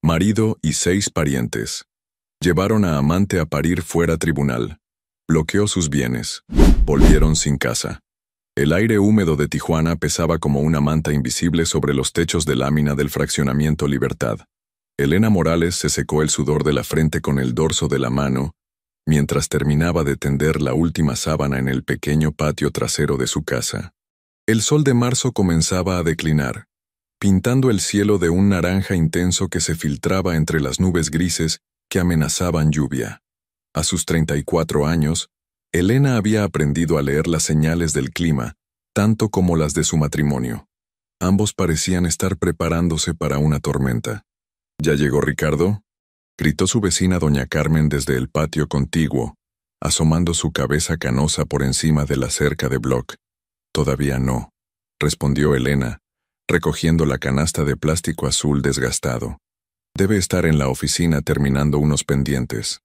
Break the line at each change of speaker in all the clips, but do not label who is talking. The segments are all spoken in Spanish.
Marido y 6 parientes. Llevaron a amante a parir fuera tribunal. Bloqueó sus bienes. Volvieron sin casa. El aire húmedo de Tijuana pesaba como una manta invisible sobre los techos de lámina del fraccionamiento Libertad. Elena Morales se secó el sudor de la frente con el dorso de la mano, mientras terminaba de tender la última sábana en el pequeño patio trasero de su casa. El sol de marzo comenzaba a declinar, pintando el cielo de un naranja intenso que se filtraba entre las nubes grises que amenazaban lluvia. A sus 34 años, Elena había aprendido a leer las señales del clima, tanto como las de su matrimonio. Ambos parecían estar preparándose para una tormenta. ¿Ya llegó Ricardo?, gritó su vecina doña Carmen desde el patio contiguo, asomando su cabeza canosa por encima de la cerca de bloc. Todavía no, respondió Elena, recogiendo la canasta de plástico azul desgastado. Debe estar en la oficina terminando unos pendientes.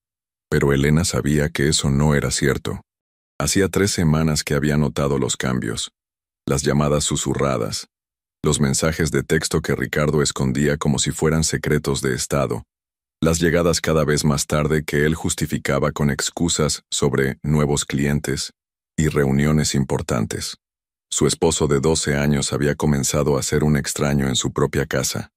Pero Elena sabía que eso no era cierto. Hacía 3 semanas que había notado los cambios, las llamadas susurradas, los mensajes de texto que Ricardo escondía como si fueran secretos de Estado, las llegadas cada vez más tarde que él justificaba con excusas sobre nuevos clientes y reuniones importantes. Su esposo de 12 años había comenzado a ser un extraño en su propia casa.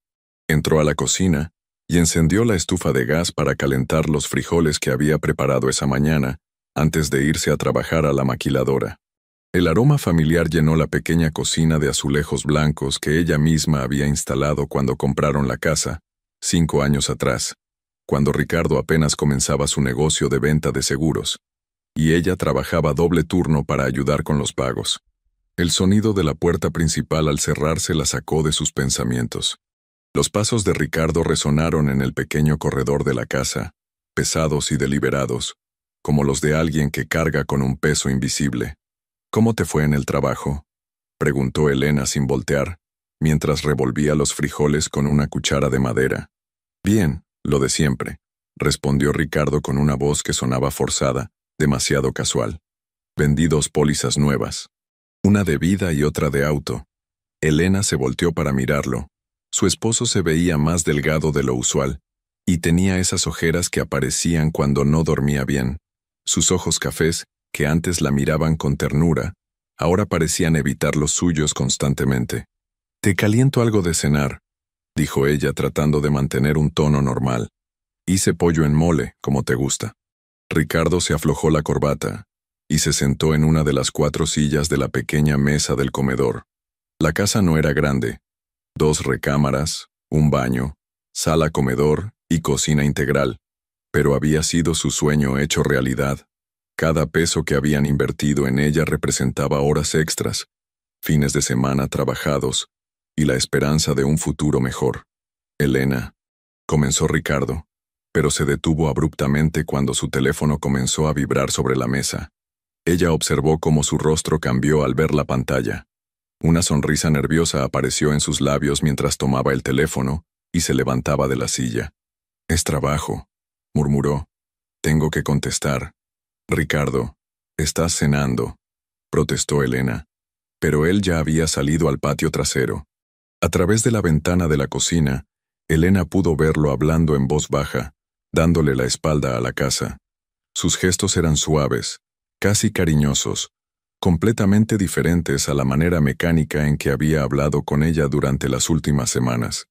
Entró a la cocina y encendió la estufa de gas para calentar los frijoles que había preparado esa mañana antes de irse a trabajar a la maquiladora. El aroma familiar llenó la pequeña cocina de azulejos blancos que ella misma había instalado cuando compraron la casa, 5 años atrás, cuando Ricardo apenas comenzaba su negocio de venta de seguros, y ella trabajaba doble turno para ayudar con los pagos. El sonido de la puerta principal al cerrarse la sacó de sus pensamientos. Los pasos de Ricardo resonaron en el pequeño corredor de la casa, pesados y deliberados, como los de alguien que carga con un peso invisible. «¿Cómo te fue en el trabajo?», preguntó Elena sin voltear, mientras revolvía los frijoles con una cuchara de madera. «Bien, lo de siempre», respondió Ricardo con una voz que sonaba forzada, demasiado casual. «Vendí 2 pólizas nuevas, una de vida y otra de auto». Elena se volteó para mirarlo. Su esposo se veía más delgado de lo usual, y tenía esas ojeras que aparecían cuando no dormía bien. Sus ojos cafés, que antes la miraban con ternura, ahora parecían evitar los suyos constantemente. «Te caliento algo de cenar», dijo ella tratando de mantener un tono normal. «Hice pollo en mole, como te gusta». Ricardo se aflojó la corbata y se sentó en una de las 4 sillas de la pequeña mesa del comedor. La casa no era grande. 2 recámaras, un baño, sala-comedor y cocina integral, pero había sido su sueño hecho realidad. Cada peso que habían invertido en ella representaba horas extras, fines de semana trabajados y la esperanza de un futuro mejor. «Elena», comenzó Ricardo, pero se detuvo abruptamente cuando su teléfono comenzó a vibrar sobre la mesa. Ella observó cómo su rostro cambió al ver la pantalla. Una sonrisa nerviosa apareció en sus labios mientras tomaba el teléfono y se levantaba de la silla. «Es trabajo», murmuró. «Tengo que contestar». «Ricardo, estás cenando», protestó Elena, pero él ya había salido al patio trasero. A través de la ventana de la cocina, Elena pudo verlo hablando en voz baja, dándole la espalda a la casa. Sus gestos eran suaves, casi cariñosos, completamente diferentes a la manera mecánica en que había hablado con ella durante las últimas semanas.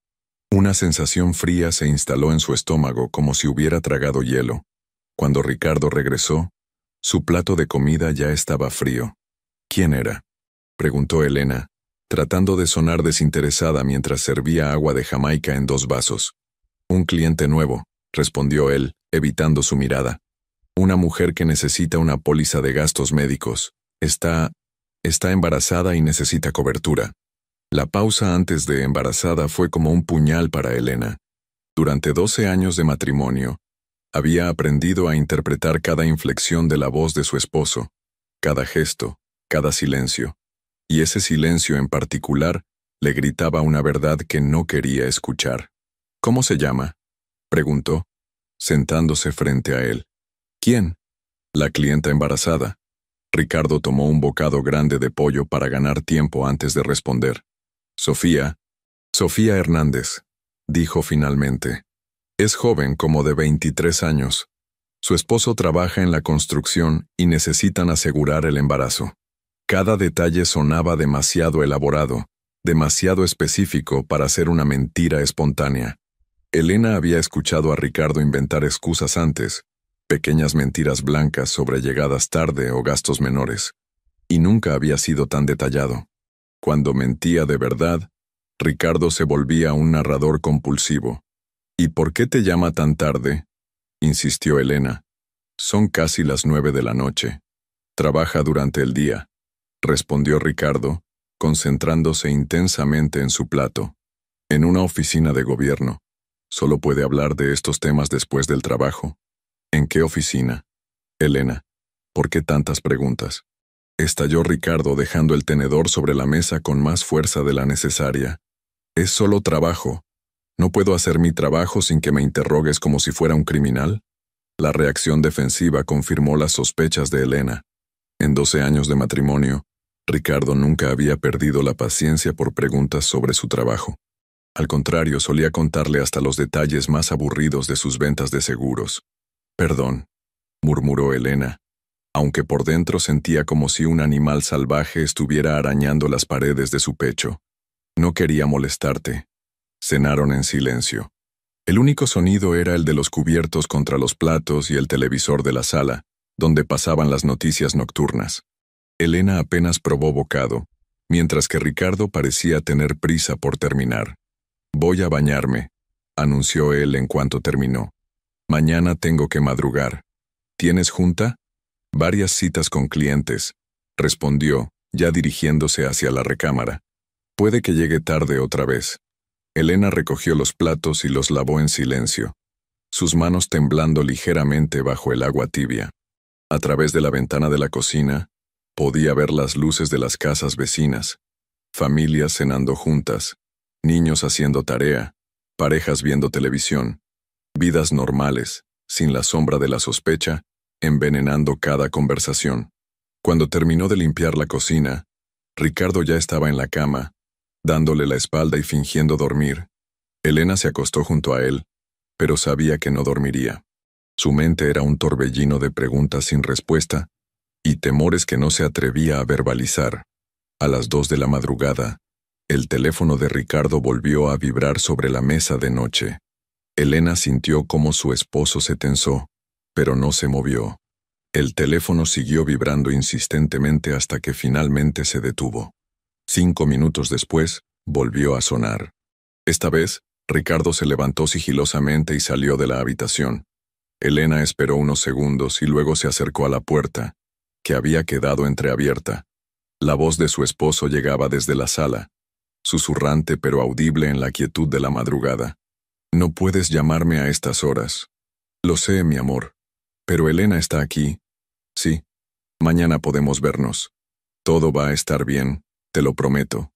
Una sensación fría se instaló en su estómago como si hubiera tragado hielo. Cuando Ricardo regresó, su plato de comida ya estaba frío. «¿Quién era?», preguntó Elena, tratando de sonar desinteresada mientras servía agua de Jamaica en 2 vasos. «Un cliente nuevo», respondió él, evitando su mirada. «Una mujer que necesita una póliza de gastos médicos. Está embarazada y necesita cobertura». La pausa antes de embarazada fue como un puñal para Elena. Durante 12 años de matrimonio, había aprendido a interpretar cada inflexión de la voz de su esposo, cada gesto, cada silencio. Y ese silencio en particular le gritaba una verdad que no quería escuchar. «¿Cómo se llama?», preguntó, sentándose frente a él. «¿Quién?». «La clienta embarazada». Ricardo tomó un bocado grande de pollo para ganar tiempo antes de responder. «Sofía Hernández», dijo finalmente. Es joven, como de 23 años. Su esposo trabaja en la construcción y necesitan asegurar el embarazo. Cada detalle sonaba demasiado elaborado, demasiado específico para ser una mentira espontánea. Elena había escuchado a Ricardo inventar excusas antes, pequeñas mentiras blancas sobre llegadas tarde o gastos menores, y nunca había sido tan detallado. Cuando mentía de verdad, Ricardo se volvía un narrador compulsivo. ¿Y por qué te llama tan tarde?, insistió Elena. Son casi las 9 de la noche. Trabaja durante el día, respondió Ricardo, concentrándose intensamente en su plato. En una oficina de gobierno. Solo puede hablar de estos temas después del trabajo. ¿En qué oficina? Elena, ¿por qué tantas preguntas? Estalló Ricardo dejando el tenedor sobre la mesa con más fuerza de la necesaria. Es solo trabajo. ¿No puedo hacer mi trabajo sin que me interrogues como si fuera un criminal? La reacción defensiva confirmó las sospechas de Elena. En 12 años de matrimonio, Ricardo nunca había perdido la paciencia por preguntas sobre su trabajo. Al contrario, solía contarle hasta los detalles más aburridos de sus ventas de seguros. Perdón, murmuró Elena, aunque por dentro sentía como si un animal salvaje estuviera arañando las paredes de su pecho. No quería molestarte. Cenaron en silencio. El único sonido era el de los cubiertos contra los platos y el televisor de la sala, donde pasaban las noticias nocturnas. Elena apenas probó bocado, mientras que Ricardo parecía tener prisa por terminar. Voy a bañarme, anunció él en cuanto terminó. Mañana tengo que madrugar. ¿Tienes junta? Varias citas con clientes, respondió, ya dirigiéndose hacia la recámara. Puede que llegue tarde otra vez. Elena recogió los platos y los lavó en silencio, sus manos temblando ligeramente bajo el agua tibia. A través de la ventana de la cocina, podía ver las luces de las casas vecinas, familias cenando juntas, niños haciendo tarea, parejas viendo televisión, vidas normales, sin la sombra de la sospecha, envenenando cada conversación. Cuando terminó de limpiar la cocina, Ricardo ya estaba en la cama, dándole la espalda y fingiendo dormir. Elena se acostó junto a él, pero sabía que no dormiría. Su mente era un torbellino de preguntas sin respuesta y temores que no se atrevía a verbalizar. A las 2 de la madrugada, el teléfono de Ricardo volvió a vibrar sobre la mesa de noche. Elena sintió cómo su esposo se tensó, pero no se movió. El teléfono siguió vibrando insistentemente hasta que finalmente se detuvo. 5 minutos después, volvió a sonar. Esta vez, Ricardo se levantó sigilosamente y salió de la habitación. Elena esperó unos segundos y luego se acercó a la puerta, que había quedado entreabierta. La voz de su esposo llegaba desde la sala, susurrante pero audible en la quietud de la madrugada. No puedes llamarme a estas horas. Lo sé, mi amor. Pero Elena está aquí. Sí. Mañana podemos vernos. Todo va a estar bien, te lo prometo.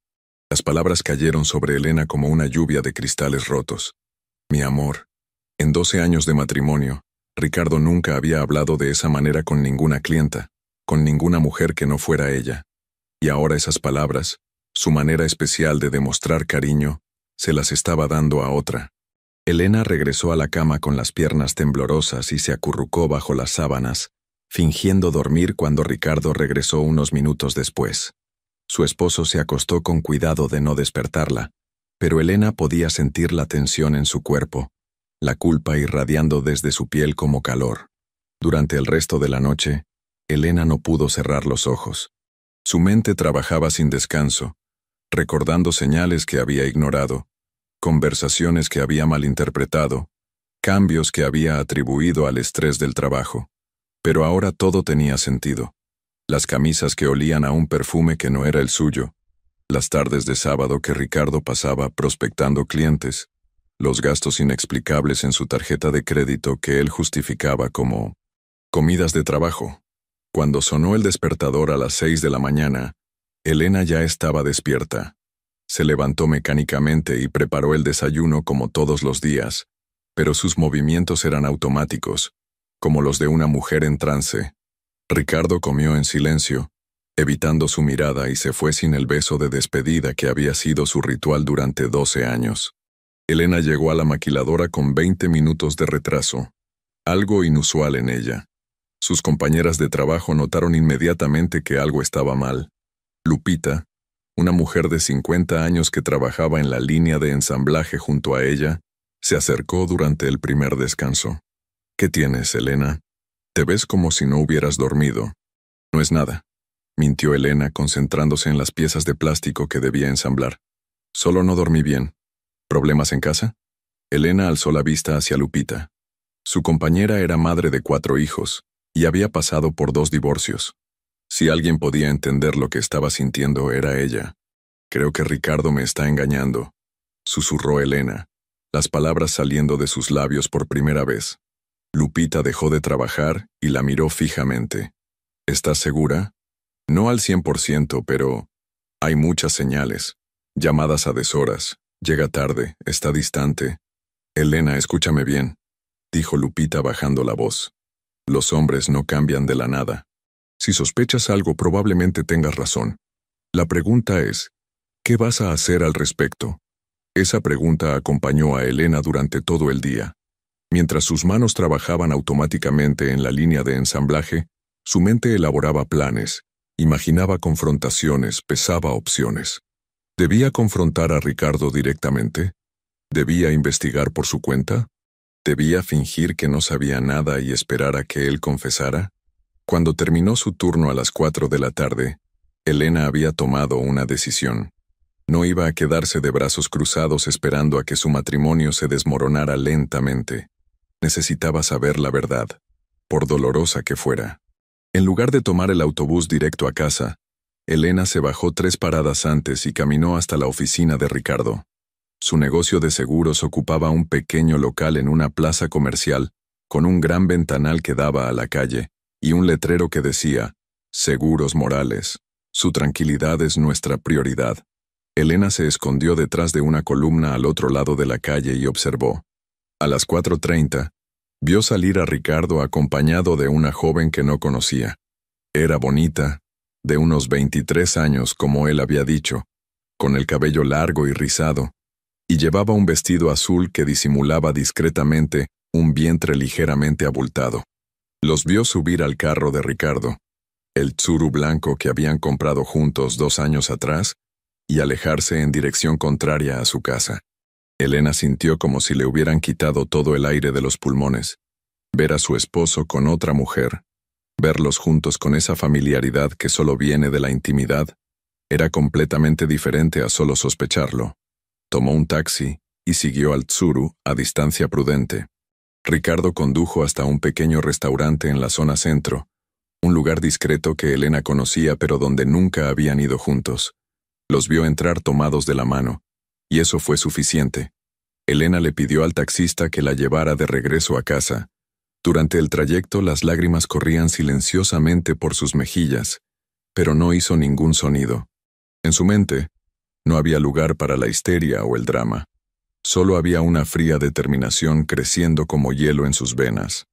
Las palabras cayeron sobre Elena como una lluvia de cristales rotos. Mi amor. En 12 años de matrimonio, Ricardo nunca había hablado de esa manera con ninguna clienta, con ninguna mujer que no fuera ella. Y ahora esas palabras, su manera especial de demostrar cariño, se las estaba dando a otra. Elena regresó a la cama con las piernas temblorosas y se acurrucó bajo las sábanas, fingiendo dormir cuando Ricardo regresó unos minutos después. Su esposo se acostó con cuidado de no despertarla, pero Elena podía sentir la tensión en su cuerpo, la culpa irradiando desde su piel como calor. Durante el resto de la noche, Elena no pudo cerrar los ojos. Su mente trabajaba sin descanso, recordando señales que había ignorado, conversaciones que había malinterpretado, cambios que había atribuido al estrés del trabajo. Pero ahora todo tenía sentido. Las camisas que olían a un perfume que no era el suyo, las tardes de sábado que Ricardo pasaba prospectando clientes, los gastos inexplicables en su tarjeta de crédito que él justificaba como comidas de trabajo. Cuando sonó el despertador a las 6 de la mañana, Elena ya estaba despierta. Se levantó mecánicamente y preparó el desayuno como todos los días, pero sus movimientos eran automáticos, como los de una mujer en trance. Ricardo comió en silencio, evitando su mirada y se fue sin el beso de despedida que había sido su ritual durante 12 años. Elena llegó a la maquiladora con 20 minutos de retraso, algo inusual en ella. Sus compañeras de trabajo notaron inmediatamente que algo estaba mal. Lupita, una mujer de 50 años que trabajaba en la línea de ensamblaje junto a ella, se acercó durante el primer descanso. «¿Qué tienes, Elena? Te ves como si no hubieras dormido». «No es nada», mintió Elena, concentrándose en las piezas de plástico que debía ensamblar. «Solo no dormí bien. ¿Problemas en casa?» Elena alzó la vista hacia Lupita. Su compañera era madre de 4 hijos y había pasado por 2 divorcios. Si alguien podía entender lo que estaba sintiendo era ella. «Creo que Ricardo me está engañando», susurró Elena, las palabras saliendo de sus labios por primera vez. Lupita dejó de trabajar y la miró fijamente. «¿Estás segura?» «No al 100%, pero hay muchas señales. Llamadas a deshoras. Llega tarde, está distante». «Elena, escúchame bien», dijo Lupita bajando la voz. «Los hombres no cambian de la nada. Si sospechas algo, probablemente tengas razón. La pregunta es, ¿qué vas a hacer al respecto?». Esa pregunta acompañó a Elena durante todo el día. Mientras sus manos trabajaban automáticamente en la línea de ensamblaje, su mente elaboraba planes, imaginaba confrontaciones, pesaba opciones. ¿Debía confrontar a Ricardo directamente? ¿Debía investigar por su cuenta? ¿Debía fingir que no sabía nada y esperar a que él confesara? Cuando terminó su turno a las 4 de la tarde, Elena había tomado una decisión. No iba a quedarse de brazos cruzados esperando a que su matrimonio se desmoronara lentamente. Necesitaba saber la verdad, por dolorosa que fuera. En lugar de tomar el autobús directo a casa, Elena se bajó 3 paradas antes y caminó hasta la oficina de Ricardo. Su negocio de seguros ocupaba un pequeño local en una plaza comercial, con un gran ventanal que daba a la calle, y un letrero que decía, «Seguros Morales. Su tranquilidad es nuestra prioridad». Elena se escondió detrás de una columna al otro lado de la calle y observó. A las 4:30, vio salir a Ricardo acompañado de una joven que no conocía. Era bonita, de unos 23 años como él había dicho, con el cabello largo y rizado, y llevaba un vestido azul que disimulaba discretamente un vientre ligeramente abultado. Los vio subir al carro de Ricardo, el Tsuru blanco que habían comprado juntos 2 años atrás, y alejarse en dirección contraria a su casa. Elena sintió como si le hubieran quitado todo el aire de los pulmones. Ver a su esposo con otra mujer, verlos juntos con esa familiaridad que solo viene de la intimidad, era completamente diferente a solo sospecharlo. Tomó un taxi y siguió al Tsuru a distancia prudente. Ricardo condujo hasta un pequeño restaurante en la zona centro, un lugar discreto que Elena conocía pero donde nunca habían ido juntos. Los vio entrar tomados de la mano, y eso fue suficiente. Elena le pidió al taxista que la llevara de regreso a casa. Durante el trayecto las lágrimas corrían silenciosamente por sus mejillas, pero no hizo ningún sonido. En su mente, no había lugar para la histeria o el drama. Solo había una fría determinación creciendo como hielo en sus venas.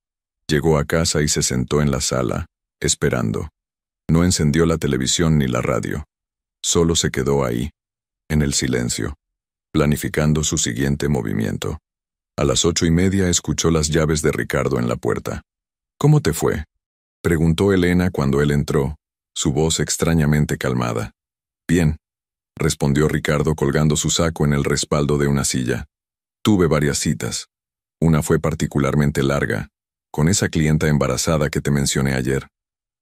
Llegó a casa y se sentó en la sala, esperando. No encendió la televisión ni la radio. Solo se quedó ahí, en el silencio, planificando su siguiente movimiento. A las 8:30 escuchó las llaves de Ricardo en la puerta. «¿Cómo te fue?», preguntó Elena cuando él entró, su voz extrañamente calmada. «Bien», respondió Ricardo colgando su saco en el respaldo de una silla. «Tuve varias citas. Una fue particularmente larga, con esa clienta embarazada que te mencioné ayer».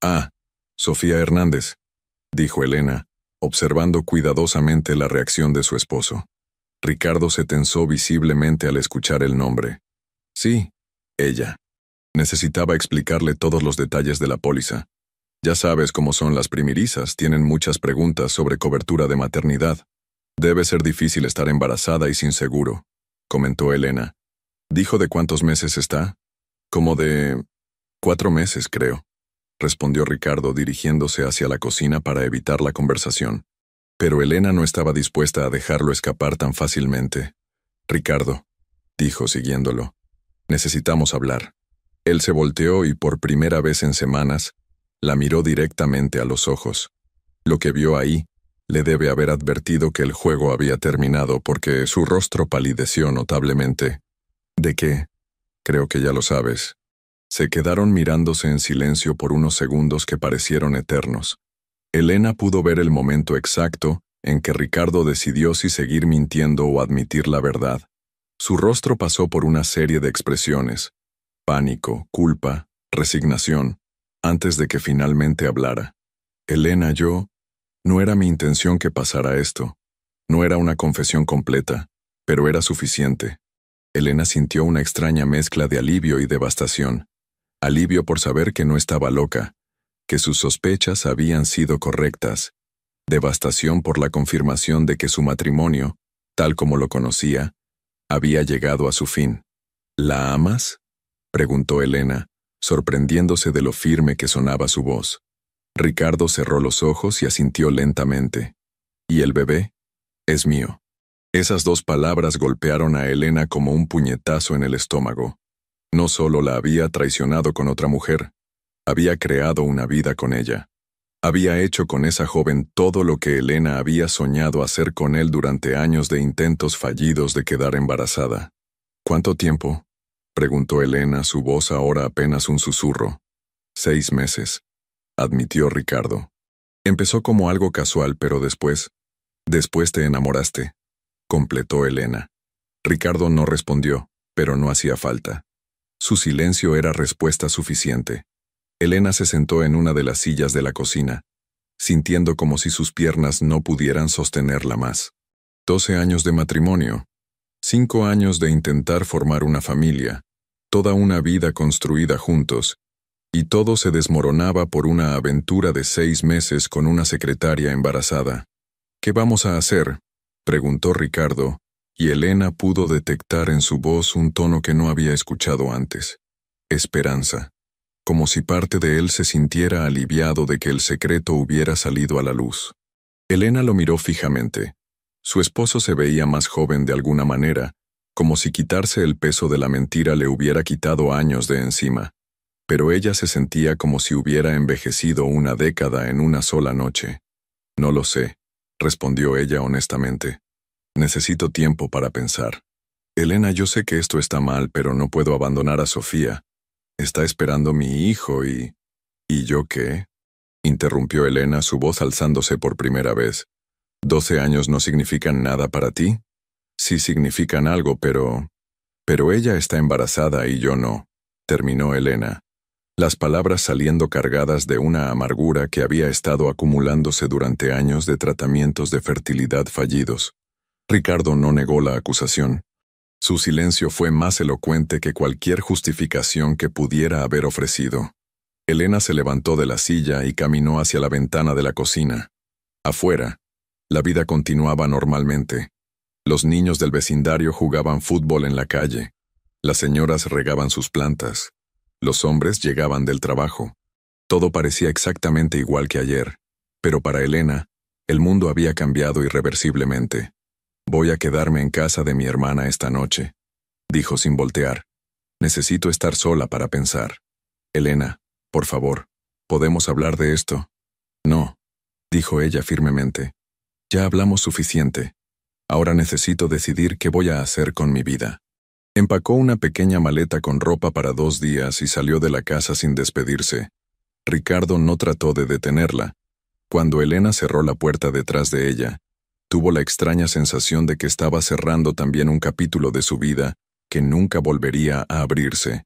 «Ah, Sofía Hernández», dijo Elena, observando cuidadosamente la reacción de su esposo. Ricardo se tensó visiblemente al escuchar el nombre. «Sí, ella». Necesitaba explicarle todos los detalles de la póliza. Ya sabes cómo son las primerizas, tienen muchas preguntas sobre cobertura de maternidad. «Debe ser difícil estar embarazada y sin seguro», comentó Elena. «¿Dijo de cuántos meses está?» «Como de 4 meses, creo», respondió Ricardo dirigiéndose hacia la cocina para evitar la conversación. Pero Elena no estaba dispuesta a dejarlo escapar tan fácilmente. «Ricardo», dijo siguiéndolo, «necesitamos hablar». Él se volteó y por primera vez en semanas, la miró directamente a los ojos. Lo que vio ahí Le debe haber advertido que el juego había terminado porque su rostro palideció notablemente. ¿De qué? Creo que ya lo sabes. Se quedaron mirándose en silencio por unos segundos que parecieron eternos. Elena pudo ver el momento exacto en que Ricardo decidió si seguir mintiendo o admitir la verdad. Su rostro pasó por una serie de expresiones: pánico, culpa, resignación, antes de que finalmente hablara. Elena, no era mi intención que pasara esto. No era una confesión completa, pero era suficiente. Elena sintió una extraña mezcla de alivio y devastación. Alivio por saber que no estaba loca, que sus sospechas habían sido correctas. Devastación por la confirmación de que su matrimonio, tal como lo conocía, había llegado a su fin. ¿La amas?, preguntó Elena, sorprendiéndose de lo firme que sonaba su voz. Ricardo cerró los ojos y asintió lentamente. ¿Y el bebé? Es mío. Esas dos palabras golpearon a Elena como un puñetazo en el estómago. No solo la había traicionado con otra mujer, había creado una vida con ella. Había hecho con esa joven todo lo que Elena había soñado hacer con él durante años de intentos fallidos de quedar embarazada. ¿Cuánto tiempo?, preguntó Elena, su voz ahora apenas un susurro. 6 meses, admitió Ricardo. Empezó como algo casual, pero después te enamoraste, completó Elena. Ricardo no respondió, pero no hacía falta. Su silencio era respuesta suficiente. Elena se sentó en una de las sillas de la cocina, sintiendo como si sus piernas no pudieran sostenerla más. 12 años de matrimonio, 5 años de intentar formar una familia, toda una vida construida juntos, y todo se desmoronaba por una aventura de 6 meses con una secretaria embarazada. ¿Qué vamos a hacer?, preguntó Ricardo, y Elena pudo detectar en su voz un tono que no había escuchado antes. Esperanza. Como si parte de él se sintiera aliviado de que el secreto hubiera salido a la luz. Elena lo miró fijamente. Su esposo se veía más joven de alguna manera, como si quitarse el peso de la mentira le hubiera quitado años de encima. Pero ella se sentía como si hubiera envejecido una década en una sola noche. No lo sé, respondió ella honestamente. Necesito tiempo para pensar. Elena, yo sé que esto está mal, pero no puedo abandonar a Sofía. Está esperando mi hijo y... ¿Y yo qué?, interrumpió Elena, su voz alzándose por primera vez. ¿12 años no significan nada para ti? Sí significan algo, pero ella está embarazada y yo no, terminó Elena, las palabras saliendo cargadas de una amargura que había estado acumulándose durante años de tratamientos de fertilidad fallidos. Ricardo no negó la acusación. Su silencio fue más elocuente que cualquier justificación que pudiera haber ofrecido. Elena se levantó de la silla y caminó hacia la ventana de la cocina. Afuera, la vida continuaba normalmente. Los niños del vecindario jugaban fútbol en la calle. Las señoras regaban sus plantas. Los hombres llegaban del trabajo. Todo parecía exactamente igual que ayer. Pero para Elena, el mundo había cambiado irreversiblemente. «Voy a quedarme en casa de mi hermana esta noche», dijo sin voltear. «Necesito estar sola para pensar. Elena, por favor, ¿podemos hablar de esto?» «No», dijo ella firmemente. «Ya hablamos suficiente. Ahora necesito decidir qué voy a hacer con mi vida». Empacó una pequeña maleta con ropa para 2 días y salió de la casa sin despedirse. Ricardo no trató de detenerla. Cuando Elena cerró la puerta detrás de ella, tuvo la extraña sensación de que estaba cerrando también un capítulo de su vida que nunca volvería a abrirse.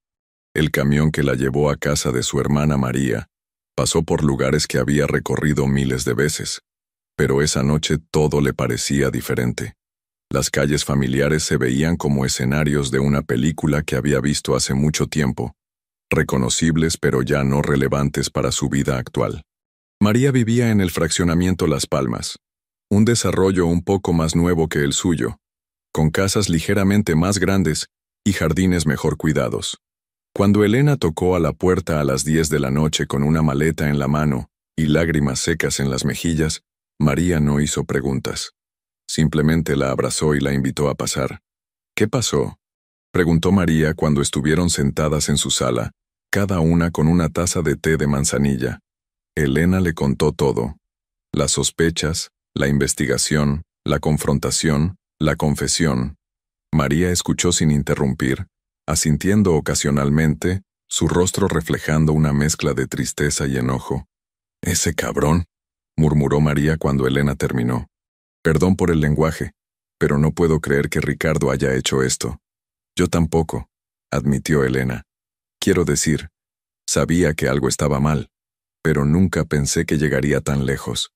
El camión que la llevó a casa de su hermana María pasó por lugares que había recorrido miles de veces, pero esa noche todo le parecía diferente. Las calles familiares se veían como escenarios de una película que había visto hace mucho tiempo, reconocibles pero ya no relevantes para su vida actual. María vivía en el fraccionamiento Las Palmas, un desarrollo un poco más nuevo que el suyo, con casas ligeramente más grandes y jardines mejor cuidados. Cuando Elena tocó a la puerta a las 10 de la noche con una maleta en la mano y lágrimas secas en las mejillas, María no hizo preguntas. Simplemente la abrazó y la invitó a pasar. «¿Qué pasó?», preguntó María cuando estuvieron sentadas en su sala, cada una con una taza de té de manzanilla. Elena le contó todo. Las sospechas, La investigación, la confrontación, la confesión. María escuchó sin interrumpir, asintiendo ocasionalmente, su rostro reflejando una mezcla de tristeza y enojo. «Ese cabrón», murmuró María cuando Elena terminó. «Perdón por el lenguaje, pero no puedo creer que Ricardo haya hecho esto». «Yo tampoco», admitió Elena. «Quiero decir, sabía que algo estaba mal, pero nunca pensé que llegaría tan lejos.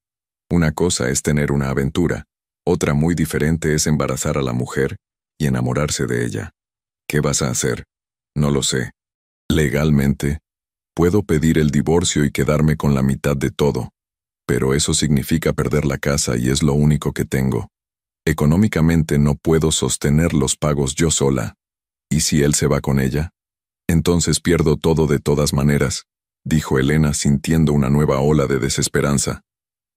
Una cosa es tener una aventura, otra muy diferente es embarazar a la mujer y enamorarse de ella. ¿Qué vas a hacer? No lo sé. Legalmente, puedo pedir el divorcio y quedarme con la mitad de todo, pero eso significa perder la casa y es lo único que tengo. Económicamente no puedo sostener los pagos yo sola. ¿Y si él se va con ella? Entonces pierdo todo de todas maneras», dijo Elena sintiendo una nueva ola de desesperanza.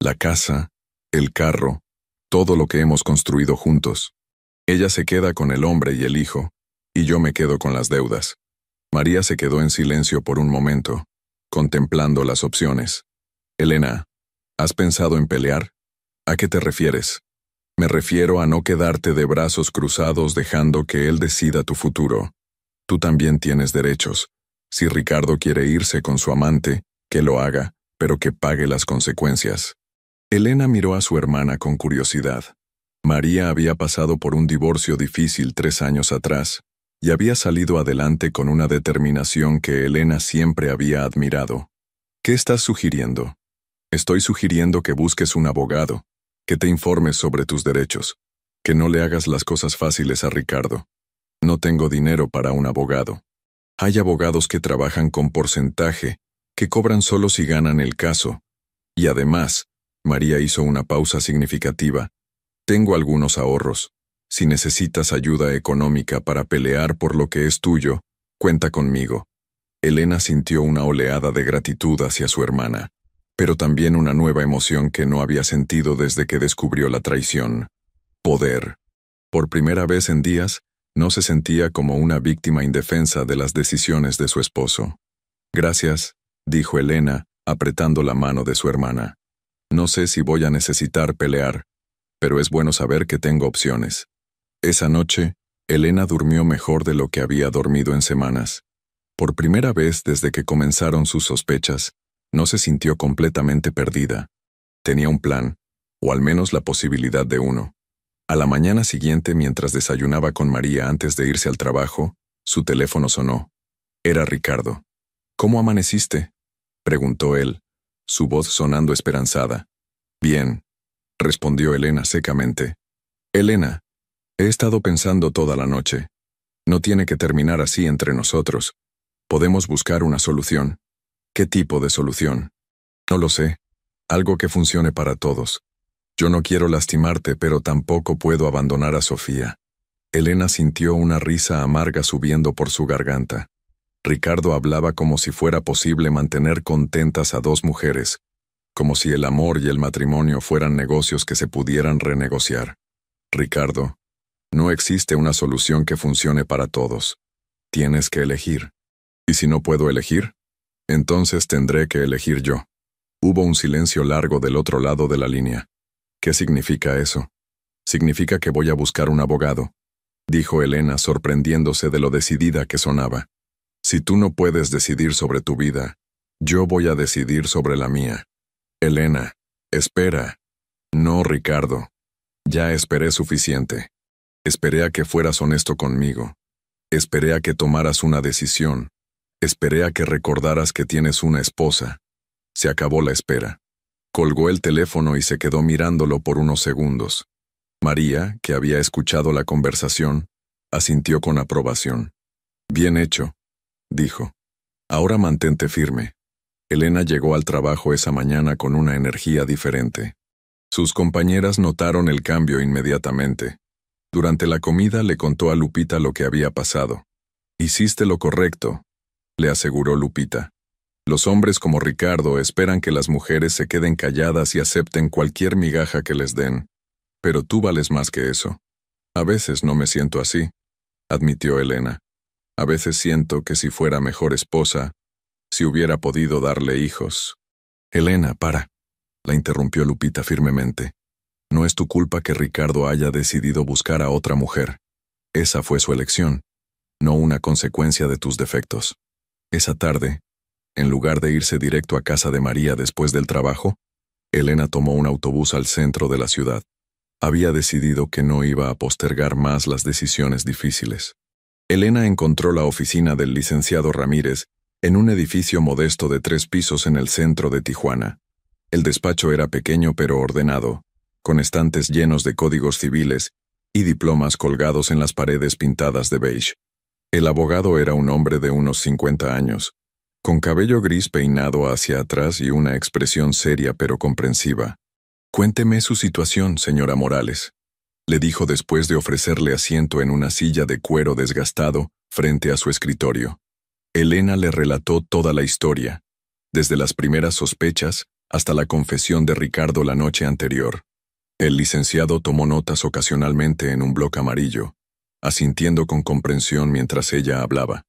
«La casa, el carro, todo lo que hemos construido juntos. Ella se queda con el hombre y el hijo, y yo me quedo con las deudas». María se quedó en silencio por un momento, contemplando las opciones. «Elena, ¿has pensado en pelear? ¿A qué te refieres?» «Me refiero a no quedarte de brazos cruzados dejando que él decida tu futuro. Tú también tienes derechos. Si Ricardo quiere irse con su amante, que lo haga, pero que pague las consecuencias». Elena miró a su hermana con curiosidad. María había pasado por un divorcio difícil 3 años atrás, y había salido adelante con una determinación que Elena siempre había admirado. «¿Qué estás sugiriendo?» «Estoy sugiriendo que busques un abogado, que te informes sobre tus derechos, que no le hagas las cosas fáciles a Ricardo. No tengo dinero para un abogado. Hay abogados que trabajan con porcentaje, que cobran solo si ganan el caso. Y además», María hizo una pausa significativa, «tengo algunos ahorros. Si necesitas ayuda económica para pelear por lo que es tuyo, cuenta conmigo». Elena sintió una oleada de gratitud hacia su hermana, pero también una nueva emoción que no había sentido desde que descubrió la traición. Poder. Por primera vez en días, no se sentía como una víctima indefensa de las decisiones de su esposo. «Gracias», dijo Elena, apretando la mano de su hermana. «No sé si voy a necesitar pelear, pero es bueno saber que tengo opciones». Esa noche, Elena durmió mejor de lo que había dormido en semanas. Por primera vez desde que comenzaron sus sospechas, no se sintió completamente perdida. Tenía un plan, o al menos la posibilidad de uno. A la mañana siguiente, mientras desayunaba con María antes de irse al trabajo, su teléfono sonó. Era Ricardo. «¿Cómo amaneciste?», preguntó él, su voz sonando esperanzada. «Bien», respondió Elena secamente. «Elena, he estado pensando toda la noche. No tiene que terminar así entre nosotros. Podemos buscar una solución». «¿Qué tipo de solución?». «No lo sé. Algo que funcione para todos. Yo no quiero lastimarte, pero tampoco puedo abandonar a Sofía». Elena sintió una risa amarga subiendo por su garganta. Ricardo hablaba como si fuera posible mantener contentas a 2 mujeres, como si el amor y el matrimonio fueran negocios que se pudieran renegociar. «Ricardo, no existe una solución que funcione para todos. Tienes que elegir. ¿Y si no puedo elegir? Entonces tendré que elegir yo». Hubo un silencio largo del otro lado de la línea. «¿Qué significa eso?». «Significa que voy a buscar un abogado», dijo Elena, sorprendiéndose de lo decidida que sonaba. «Si tú no puedes decidir sobre tu vida, yo voy a decidir sobre la mía». «Elena, espera». «No, Ricardo. Ya esperé suficiente. Esperé a que fueras honesto conmigo. Esperé a que tomaras una decisión. Esperé a que recordaras que tienes una esposa». Se acabó la espera. Colgó el teléfono y se quedó mirándolo por unos segundos. María, que había escuchado la conversación, asintió con aprobación. «Bien hecho», dijo. «Ahora mantente firme». Elena llegó al trabajo esa mañana con una energía diferente. Sus compañeras notaron el cambio inmediatamente. Durante la comida le contó a Lupita lo que había pasado. «Hiciste lo correcto», le aseguró Lupita. «Los hombres como Ricardo esperan que las mujeres se queden calladas y acepten cualquier migaja que les den. Pero tú vales más que eso». «A veces no me siento así», admitió Elena. «A veces siento que si fuera mejor esposa, si hubiera podido darle hijos». «Elena, para», la interrumpió Lupita firmemente. No es tu culpa que Ricardo haya decidido buscar a otra mujer. Esa fue su elección, no una consecuencia de tus defectos. Esa tarde, en lugar de irse directo a casa de María después del trabajo, Elena tomó un autobús al centro de la ciudad. Había decidido que no iba a postergar más las decisiones difíciles. Elena encontró la oficina del licenciado Ramírez en un edificio modesto de 3 pisos en el centro de Tijuana. El despacho era pequeño pero ordenado, con estantes llenos de códigos civiles y diplomas colgados en las paredes pintadas de beige. El abogado era un hombre de unos 50 años, con cabello gris peinado hacia atrás y una expresión seria pero comprensiva. «Cuénteme su situación, señora Morales», le dijo después de ofrecerle asiento en una silla de cuero desgastado frente a su escritorio. Elena le relató toda la historia, desde las primeras sospechas hasta la confesión de Ricardo la noche anterior. El licenciado tomó notas ocasionalmente en un bloc amarillo, asintiendo con comprensión mientras ella hablaba.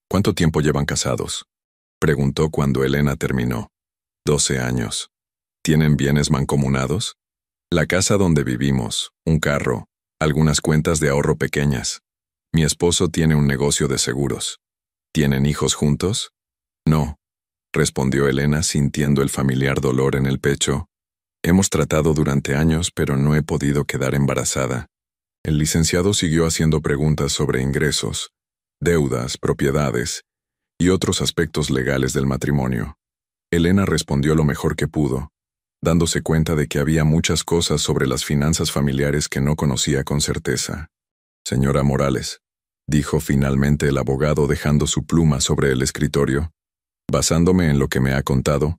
«¿Cuánto tiempo llevan casados?», preguntó cuando Elena terminó. «12 años. ¿Tienen bienes mancomunados?». «La casa donde vivimos, un carro, algunas cuentas de ahorro pequeñas. Mi esposo tiene un negocio de seguros». «¿Tienen hijos juntos?». «No», respondió Elena sintiendo el familiar dolor en el pecho. «Hemos tratado durante años, pero no he podido quedar embarazada». El licenciado siguió haciendo preguntas sobre ingresos, deudas, propiedades y otros aspectos legales del matrimonio. Elena respondió lo mejor que pudo, dándose cuenta de que había muchas cosas sobre las finanzas familiares que no conocía con certeza. «Señora Morales», dijo finalmente el abogado dejando su pluma sobre el escritorio, «basándome en lo que me ha contado,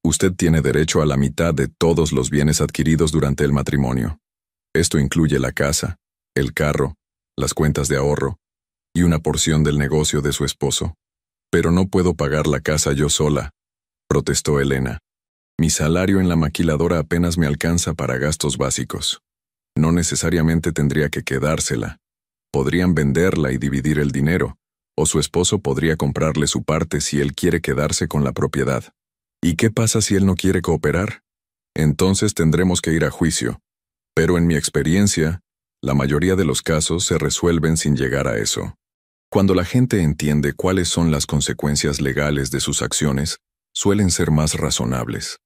usted tiene derecho a la mitad de todos los bienes adquiridos durante el matrimonio. Esto incluye la casa, el carro, las cuentas de ahorro y una porción del negocio de su esposo. Pero no puedo pagar la casa yo sola», protestó Elena. «Mi salario en la maquiladora apenas me alcanza para gastos básicos. No necesariamente tendría que quedársela. Podrían venderla y dividir el dinero, o su esposo podría comprarle su parte si él quiere quedarse con la propiedad. ¿Y qué pasa si él no quiere cooperar? Entonces tendremos que ir a juicio. Pero en mi experiencia, la mayoría de los casos se resuelven sin llegar a eso. Cuando la gente entiende cuáles son las consecuencias legales de sus acciones, suelen ser más razonables».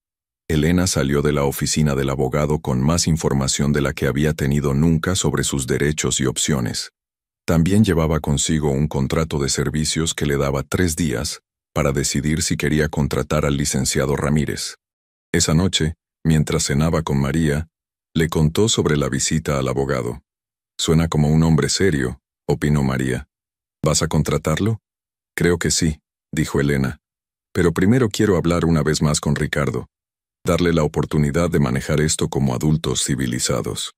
Elena salió de la oficina del abogado con más información de la que había tenido nunca sobre sus derechos y opciones. También llevaba consigo un contrato de servicios que le daba 3 días para decidir si quería contratar al licenciado Ramírez. Esa noche, mientras cenaba con María, le contó sobre la visita al abogado. «Suena como un hombre serio», opinó María. «¿Vas a contratarlo?». «Creo que sí», dijo Elena. «Pero primero quiero hablar una vez más con Ricardo. Darle la oportunidad de manejar esto como adultos civilizados».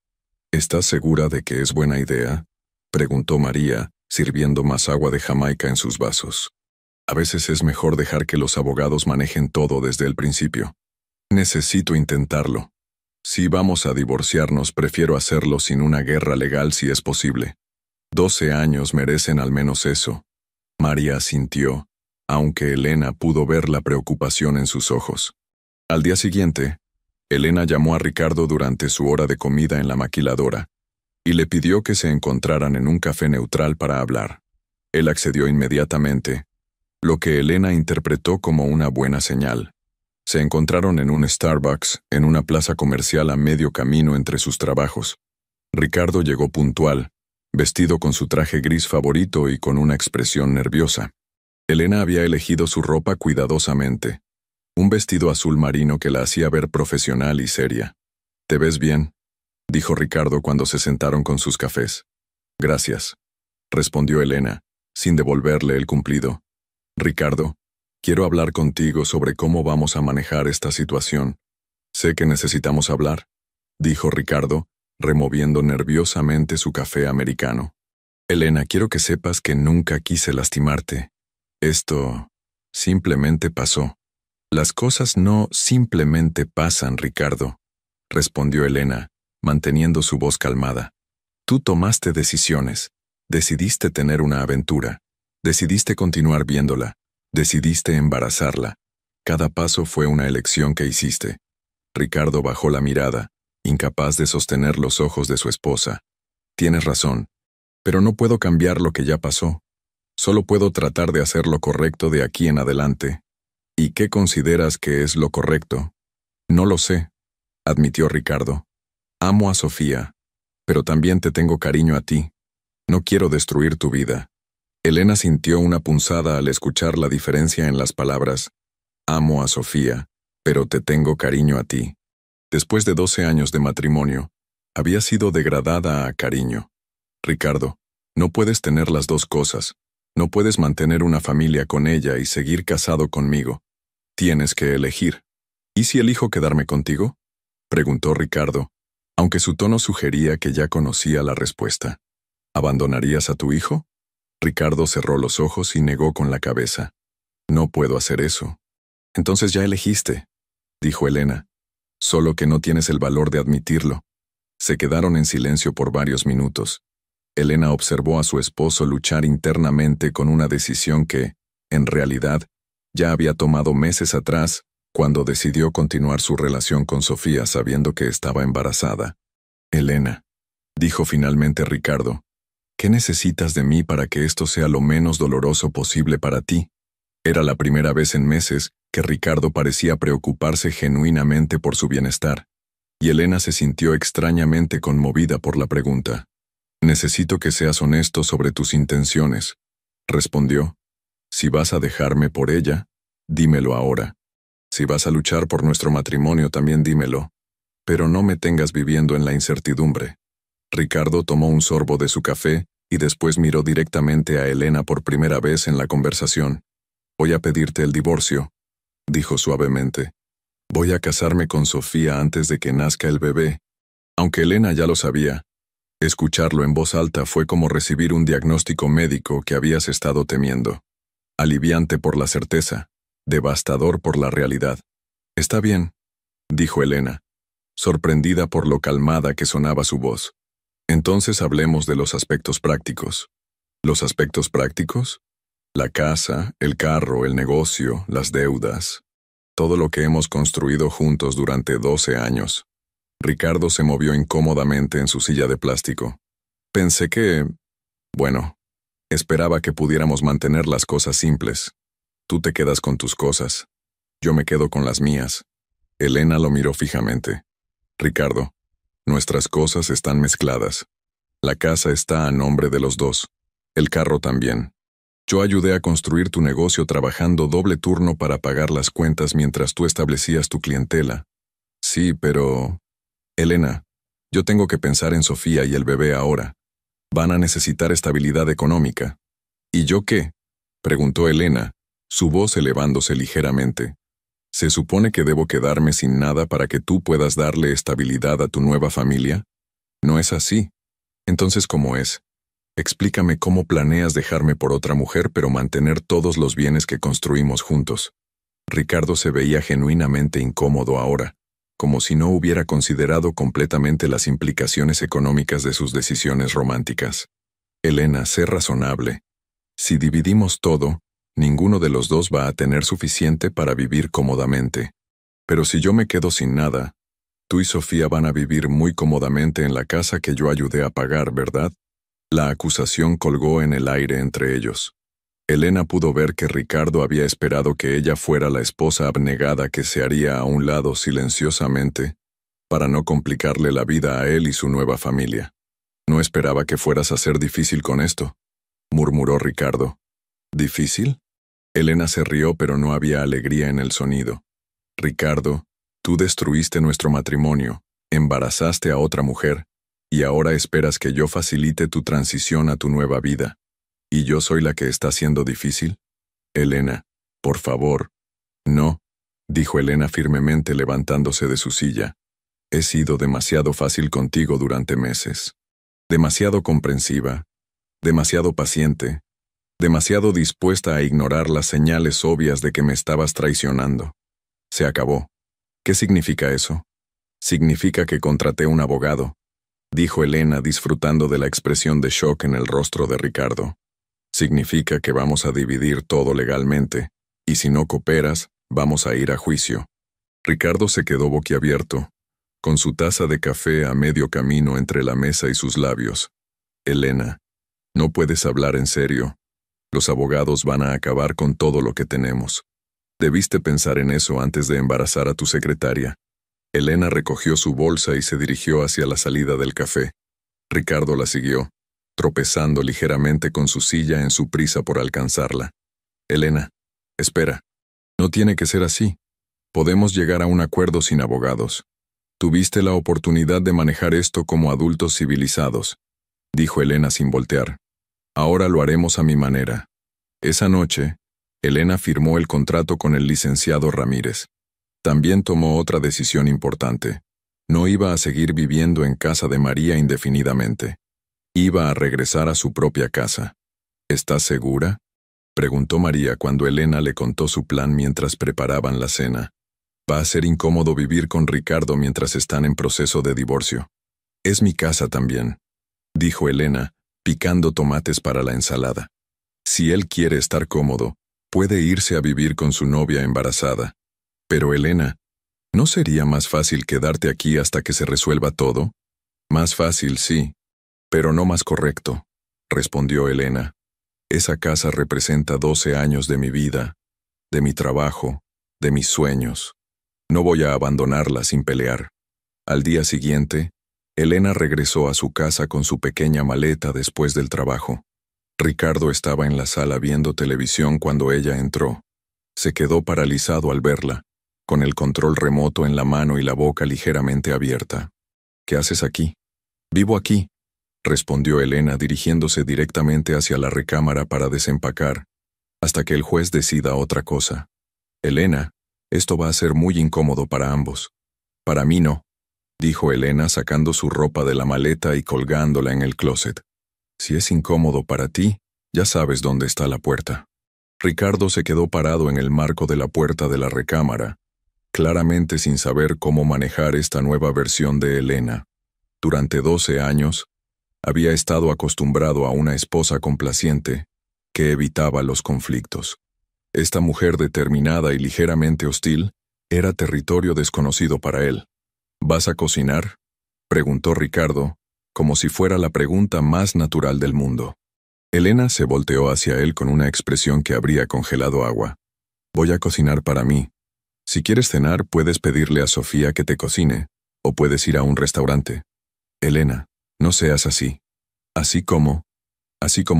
«¿Estás segura de que es buena idea?», preguntó María, sirviendo más agua de Jamaica en sus vasos. «A veces es mejor dejar que los abogados manejen todo desde el principio. Necesito intentarlo. Si vamos a divorciarnos, prefiero hacerlo sin una guerra legal si es posible. 12 años merecen al menos eso». María asintió, aunque Elena pudo ver la preocupación en sus ojos. Al día siguiente, Elena llamó a Ricardo durante su hora de comida en la maquiladora y le pidió que se encontraran en un café neutral para hablar. Él accedió inmediatamente, lo que Elena interpretó como una buena señal. Se encontraron en un Starbucks en una plaza comercial a medio camino entre sus trabajos. Ricardo llegó puntual, vestido con su traje gris favorito y con una expresión nerviosa. Elena había elegido su ropa cuidadosamente. Un vestido azul marino que la hacía ver profesional y seria. «¿Te ves bien?», dijo Ricardo cuando se sentaron con sus cafés. «Gracias», respondió Elena, sin devolverle el cumplido. «Ricardo, quiero hablar contigo sobre cómo vamos a manejar esta situación». «Sé que necesitamos hablar», dijo Ricardo, removiendo nerviosamente su café americano. «Elena, quiero que sepas que nunca quise lastimarte. Esto simplemente pasó». «Las cosas no simplemente pasan, Ricardo», respondió Elena, manteniendo su voz calmada. «Tú tomaste decisiones, decidiste tener una aventura, decidiste continuar viéndola, decidiste embarazarla. Cada paso fue una elección que hiciste». Ricardo bajó la mirada, incapaz de sostener los ojos de su esposa. Tienes razón, pero no puedo cambiar lo que ya pasó. Solo puedo tratar de hacer lo correcto de aquí en adelante. ¿Y qué consideras que es lo correcto? No lo sé, admitió Ricardo. Amo a Sofía, pero también te tengo cariño a ti. No quiero destruir tu vida. Elena sintió una punzada al escuchar la diferencia en las palabras. Amo a Sofía, pero te tengo cariño a ti. Después de 12 años de matrimonio, había sido degradada a cariño. Ricardo, no puedes tener las dos cosas. No puedes mantener una familia con ella y seguir casado conmigo. Tienes que elegir. ¿Y si elijo quedarme contigo? Preguntó Ricardo, aunque su tono sugería que ya conocía la respuesta. ¿Abandonarías a tu hijo? Ricardo cerró los ojos y negó con la cabeza. No puedo hacer eso. Entonces ya elegiste, dijo Elena. Solo que no tienes el valor de admitirlo. Se quedaron en silencio por varios minutos. Elena observó a su esposo luchar internamente con una decisión que, en realidad, ya había tomado meses atrás, cuando decidió continuar su relación con Sofía sabiendo que estaba embarazada. Elena, dijo finalmente Ricardo, ¿qué necesitas de mí para que esto sea lo menos doloroso posible para ti? Era la primera vez en meses que Ricardo parecía preocuparse genuinamente por su bienestar, y Elena se sintió extrañamente conmovida por la pregunta. Necesito que seas honesto sobre tus intenciones, respondió. Si vas a dejarme por ella, dímelo ahora. Si vas a luchar por nuestro matrimonio, también dímelo. Pero no me tengas viviendo en la incertidumbre. Ricardo tomó un sorbo de su café y después miró directamente a Elena por primera vez en la conversación. Voy a pedirte el divorcio, dijo suavemente. Voy a casarme con Sofía antes de que nazca el bebé. Aunque Elena ya lo sabía, escucharlo en voz alta fue como recibir un diagnóstico médico que habías estado temiendo. Aliviante por la certeza, devastador por la realidad. Está bien, dijo Elena, sorprendida por lo calmada que sonaba su voz. Entonces hablemos de los aspectos prácticos. ¿Los aspectos prácticos? La casa, el carro, el negocio, las deudas. Todo lo que hemos construido juntos durante 12 años. Ricardo se movió incómodamente en su silla de plástico. Pensé que... Bueno, esperaba que pudiéramos mantener las cosas simples. Tú te quedas con tus cosas. Yo me quedo con las mías. Elena lo miró fijamente. Ricardo, nuestras cosas están mezcladas. La casa está a nombre de los dos. El carro también. Yo ayudé a construir tu negocio trabajando doble turno para pagar las cuentas mientras tú establecías tu clientela. Sí, pero... Elena, yo tengo que pensar en Sofía y el bebé ahora. Van a necesitar estabilidad económica. ¿Y yo qué? Preguntó Elena, su voz elevándose ligeramente. ¿Se supone que debo quedarme sin nada para que tú puedas darle estabilidad a tu nueva familia? No es así. Entonces, ¿cómo es? Explícame cómo planeas dejarme por otra mujer pero mantener todos los bienes que construimos juntos. Ricardo se veía genuinamente incómodo ahora, como si no hubiera considerado completamente las implicaciones económicas de sus decisiones románticas. Elena, sé razonable. Si dividimos todo, ninguno de los dos va a tener suficiente para vivir cómodamente. Pero si yo me quedo sin nada, tú y Sofía van a vivir muy cómodamente en la casa que yo ayudé a pagar, ¿verdad? La acusación colgó en el aire entre ellos. Elena pudo ver que Ricardo había esperado que ella fuera la esposa abnegada que se haría a un lado silenciosamente, para no complicarle la vida a él y su nueva familia. No esperaba que fueras a ser difícil con esto, murmuró Ricardo. ¿Difícil? Elena se rió, pero no había alegría en el sonido. Ricardo, tú destruiste nuestro matrimonio, embarazaste a otra mujer, y ahora esperas que yo facilite tu transición a tu nueva vida. ¿Y yo soy la que está siendo difícil? Elena, por favor. No, dijo Elena firmemente levantándose de su silla. He sido demasiado fácil contigo durante meses. Demasiado comprensiva, demasiado paciente, demasiado dispuesta a ignorar las señales obvias de que me estabas traicionando. Se acabó. ¿Qué significa eso? Significa que contraté un abogado, dijo Elena disfrutando de la expresión de shock en el rostro de Ricardo. Significa que vamos a dividir todo legalmente, y si no cooperas, vamos a ir a juicio. Ricardo se quedó boquiabierto. con su taza de café a medio camino entre la mesa y sus labios. Elena, no puedes hablar en serio. Los abogados van a acabar con todo lo que tenemos. Debiste pensar en eso antes de embarazar a tu secretaria. Elena recogió su bolsa y se dirigió hacia la salida del café. Ricardo la siguió, tropezando ligeramente con su silla en su prisa por alcanzarla. Elena, espera. No tiene que ser así. Podemos llegar a un acuerdo sin abogados. Tuviste la oportunidad de manejar esto como adultos civilizados, dijo Elena sin voltear. Ahora lo haremos a mi manera. Esa noche, Elena firmó el contrato con el licenciado Ramírez. También tomó otra decisión importante. No iba a seguir viviendo en casa de María indefinidamente. Iba a regresar a su propia casa. ¿Estás segura?, preguntó María cuando Elena le contó su plan mientras preparaban la cena. Va a ser incómodo vivir con Ricardo mientras están en proceso de divorcio. Es mi casa también, dijo Elena, picando tomates para la ensalada. Si él quiere estar cómodo, puede irse a vivir con su novia embarazada. Pero Elena, ¿no sería más fácil quedarte aquí hasta que se resuelva todo? Más fácil, sí, pero no más correcto, respondió Elena. Esa casa representa 12 años de mi vida, de mi trabajo, de mis sueños. No voy a abandonarla sin pelear. Al día siguiente, Elena regresó a su casa con su pequeña maleta después del trabajo. Ricardo estaba en la sala viendo televisión cuando ella entró. Se quedó paralizado al verla, con el control remoto en la mano y la boca ligeramente abierta. ¿Qué haces aquí? Vivo aquí, respondió Elena dirigiéndose directamente hacia la recámara para desempacar, hasta que el juez decida otra cosa. Elena, esto va a ser muy incómodo para ambos. Para mí no, dijo Elena sacando su ropa de la maleta y colgándola en el closet. Si es incómodo para ti, ya sabes dónde está la puerta. Ricardo se quedó parado en el marco de la puerta de la recámara, claramente sin saber cómo manejar esta nueva versión de Elena. Durante 12 años, había estado acostumbrado a una esposa complaciente que evitaba los conflictos. Esta mujer determinada y ligeramente hostil era territorio desconocido para él. ¿Vas a cocinar?, preguntó Ricardo, como si fuera la pregunta más natural del mundo. Elena se volteó hacia él con una expresión que habría congelado agua. Voy a cocinar para mí. Si quieres cenar, puedes pedirle a Sofía que te cocine, o puedes ir a un restaurante. Elena, no seas así. Así como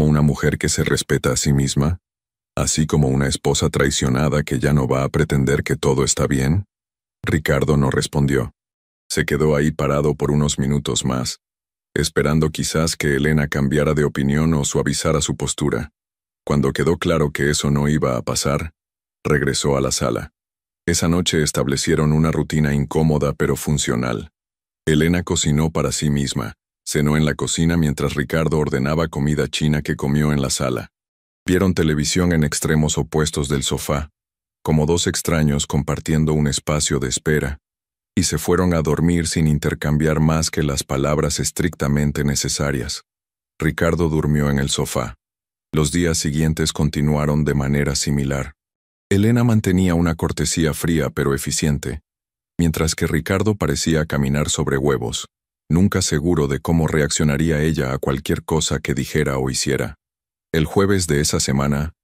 una mujer que se respeta a sí misma, así como una esposa traicionada que ya no va a pretender que todo está bien. Ricardo no respondió. Se quedó ahí parado por unos minutos más, esperando quizás que Elena cambiara de opinión o suavizara su postura. Cuando quedó claro que eso no iba a pasar, regresó a la sala. Esa noche establecieron una rutina incómoda pero funcional. Elena cocinó para sí misma, cenó en la cocina mientras Ricardo ordenaba comida china que comió en la sala. Vieron televisión en extremos opuestos del sofá, como dos extraños compartiendo un espacio de espera, y se fueron a dormir sin intercambiar más que las palabras estrictamente necesarias. Ricardo durmió en el sofá. Los días siguientes continuaron de manera similar. Elena mantenía una cortesía fría pero eficiente, mientras que Ricardo parecía caminar sobre huevos, nunca seguro de cómo reaccionaría ella a cualquier cosa que dijera o hiciera. El jueves de esa semana,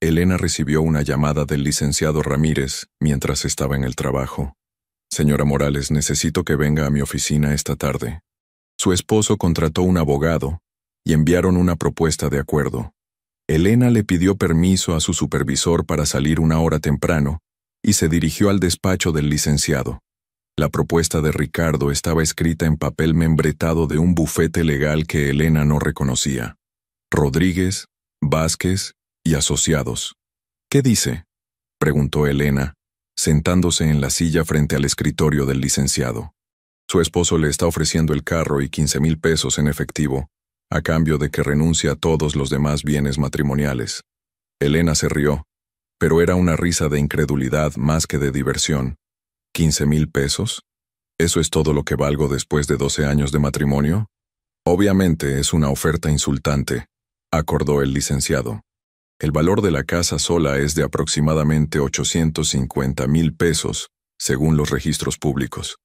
Elena recibió una llamada del licenciado Ramírez mientras estaba en el trabajo. Señora Morales, necesito que venga a mi oficina esta tarde. Su esposo contrató un abogado y enviaron una propuesta de acuerdo. Elena le pidió permiso a su supervisor para salir una hora temprano y se dirigió al despacho del licenciado. La propuesta de Ricardo estaba escrita en papel membretado de un bufete legal que Elena no reconocía. Rodríguez, Vázquez y Asociados. ¿Qué dice?, preguntó Elena, sentándose en la silla frente al escritorio del licenciado. Su esposo le está ofreciendo el carro y 15,000 pesos en efectivo, a cambio de que renuncie a todos los demás bienes matrimoniales. Elena se rió, pero era una risa de incredulidad más que de diversión. ¿15,000 pesos? ¿Eso es todo lo que valgo después de 12 años de matrimonio? Obviamente es una oferta insultante, acordó el licenciado. El valor de la casa sola es de aproximadamente 850,000 pesos, según los registros públicos.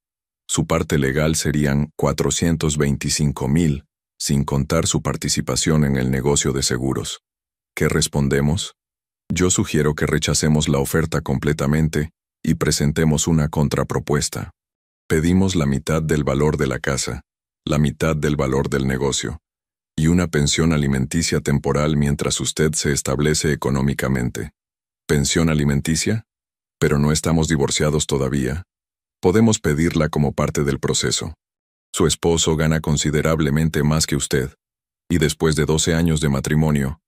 Su parte legal serían 425,000, sin contar su participación en el negocio de seguros. ¿Qué respondemos? Yo sugiero que rechacemos la oferta completamente y presentemos una contrapropuesta. Pedimos la mitad del valor de la casa, la mitad del valor del negocio, y una pensión alimenticia temporal mientras usted se establece económicamente. ¿Pensión alimenticia? Pero no estamos divorciados todavía. Podemos pedirla como parte del proceso. Su esposo gana considerablemente más que usted, y después de 12 años de matrimonio,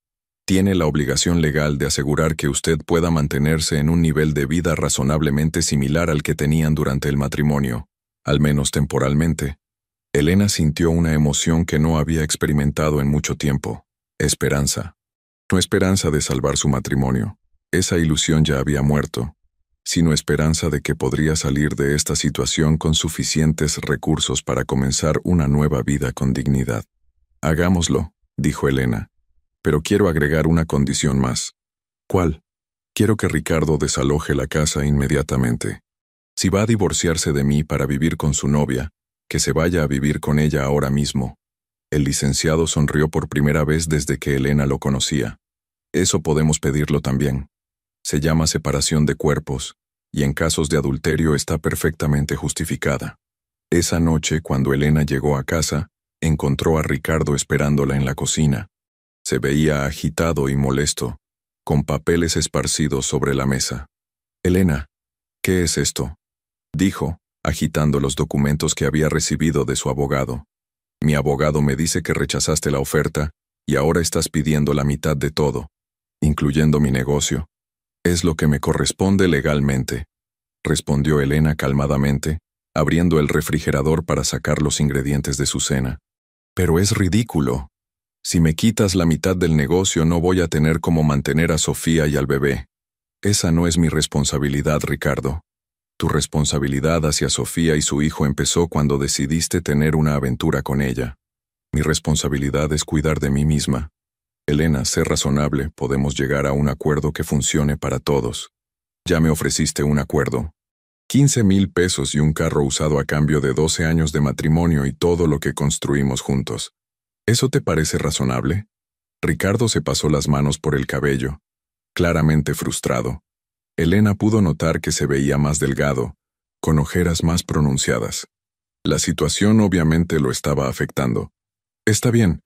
tiene la obligación legal de asegurar que usted pueda mantenerse en un nivel de vida razonablemente similar al que tenían durante el matrimonio, al menos temporalmente. Elena sintió una emoción que no había experimentado en mucho tiempo: esperanza. No esperanza de salvar su matrimonio, esa ilusión ya había muerto, sino esperanza de que podría salir de esta situación con suficientes recursos para comenzar una nueva vida con dignidad. Hagámoslo, dijo Elena, pero quiero agregar una condición más. ¿Cuál? Quiero que Ricardo desaloje la casa inmediatamente. Si va a divorciarse de mí para vivir con su novia, que se vaya a vivir con ella ahora mismo. El licenciado sonrió por primera vez desde que Elena lo conocía. Eso podemos pedirlo también. Se llama separación de cuerpos, y en casos de adulterio está perfectamente justificada. Esa noche, cuando Elena llegó a casa, encontró a Ricardo esperándola en la cocina. Se veía agitado y molesto, con papeles esparcidos sobre la mesa. «Elena, ¿qué es esto?», dijo, agitando los documentos que había recibido de su abogado. «Mi abogado me dice que rechazaste la oferta y ahora estás pidiendo la mitad de todo, incluyendo mi negocio. Es lo que me corresponde legalmente», respondió Elena calmadamente, abriendo el refrigerador para sacar los ingredientes de su cena. «Pero es ridículo. Si me quitas la mitad del negocio no voy a tener cómo mantener a Sofía y al bebé. Esa no es mi responsabilidad, Ricardo. Tu responsabilidad hacia Sofía y su hijo empezó cuando decidiste tener una aventura con ella. Mi responsabilidad es cuidar de mí misma. Elena, sé razonable, podemos llegar a un acuerdo que funcione para todos. Ya me ofreciste un acuerdo. 15,000 pesos y un carro usado a cambio de 12 años de matrimonio y todo lo que construimos juntos. ¿Eso te parece razonable?» Ricardo se pasó las manos por el cabello, claramente frustrado. Elena pudo notar que se veía más delgado, con ojeras más pronunciadas. La situación obviamente lo estaba afectando. Está bien.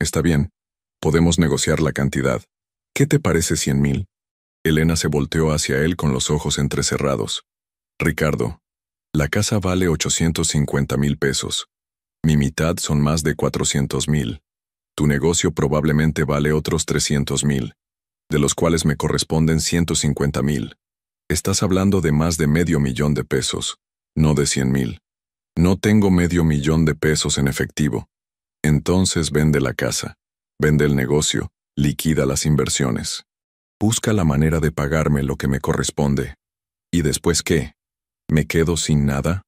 Podemos negociar la cantidad. ¿Qué te parece 100,000? Elena se volteó hacia él con los ojos entrecerrados. «Ricardo, la casa vale 850,000 pesos. Mi mitad son más de 400,000. Tu negocio probablemente vale otros 300,000, de los cuales me corresponden 150,000. Estás hablando de más de $500,000 de pesos, no de 100,000. No tengo $500,000 de pesos en efectivo. Entonces vende la casa, vende el negocio, liquida las inversiones. Busca la manera de pagarme lo que me corresponde. ¿Y después qué? ¿Me quedo sin nada?»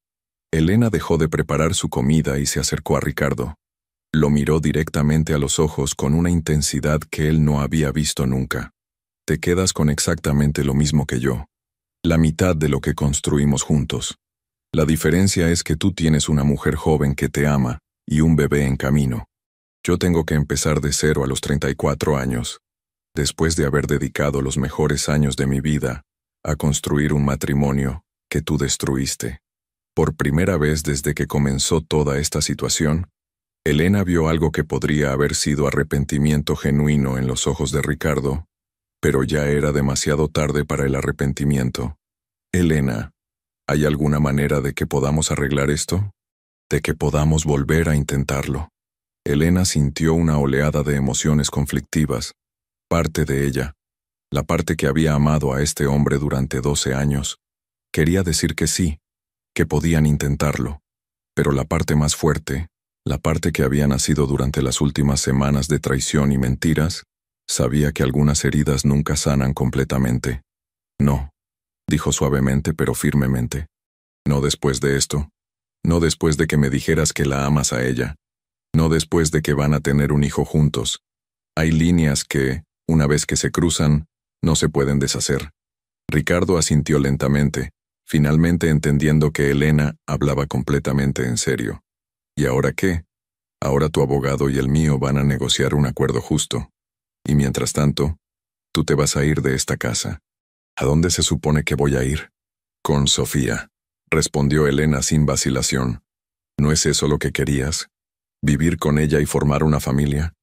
Elena dejó de preparar su comida y se acercó a Ricardo. Lo miró directamente a los ojos con una intensidad que él no había visto nunca. «Te quedas con exactamente lo mismo que yo. La mitad de lo que construimos juntos. La diferencia es que tú tienes una mujer joven que te ama y un bebé en camino. Yo tengo que empezar de cero a los 34 años, después de haber dedicado los mejores años de mi vida a construir un matrimonio que tú destruiste». Por primera vez desde que comenzó toda esta situación, Elena vio algo que podría haber sido arrepentimiento genuino en los ojos de Ricardo, pero ya era demasiado tarde para el arrepentimiento. «Elena, ¿hay alguna manera de que podamos arreglar esto? ¿De que podamos volver a intentarlo?» Elena sintió una oleada de emociones conflictivas. Parte de ella, la parte que había amado a este hombre durante 12 años, quería decir que sí, que podían intentarlo, pero la parte más fuerte, la parte que había nacido durante las últimas semanas de traición y mentiras, sabía que algunas heridas nunca sanan completamente. «No», dijo suavemente pero firmemente. «No después de esto. No después de que me dijeras que la amas a ella. No después de que van a tener un hijo juntos. Hay líneas que, una vez que se cruzan, no se pueden deshacer». Ricardo asintió lentamente, finalmente entendiendo que Elena hablaba completamente en serio. ¿Y ahora qué? Ahora tu abogado y el mío van a negociar un acuerdo justo. Y mientras tanto, tú te vas a ir de esta casa. ¿A dónde se supone que voy a ir? Con Sofía, respondió Elena sin vacilación. ¿No es eso lo que querías? ¿Vivir con ella y formar una familia?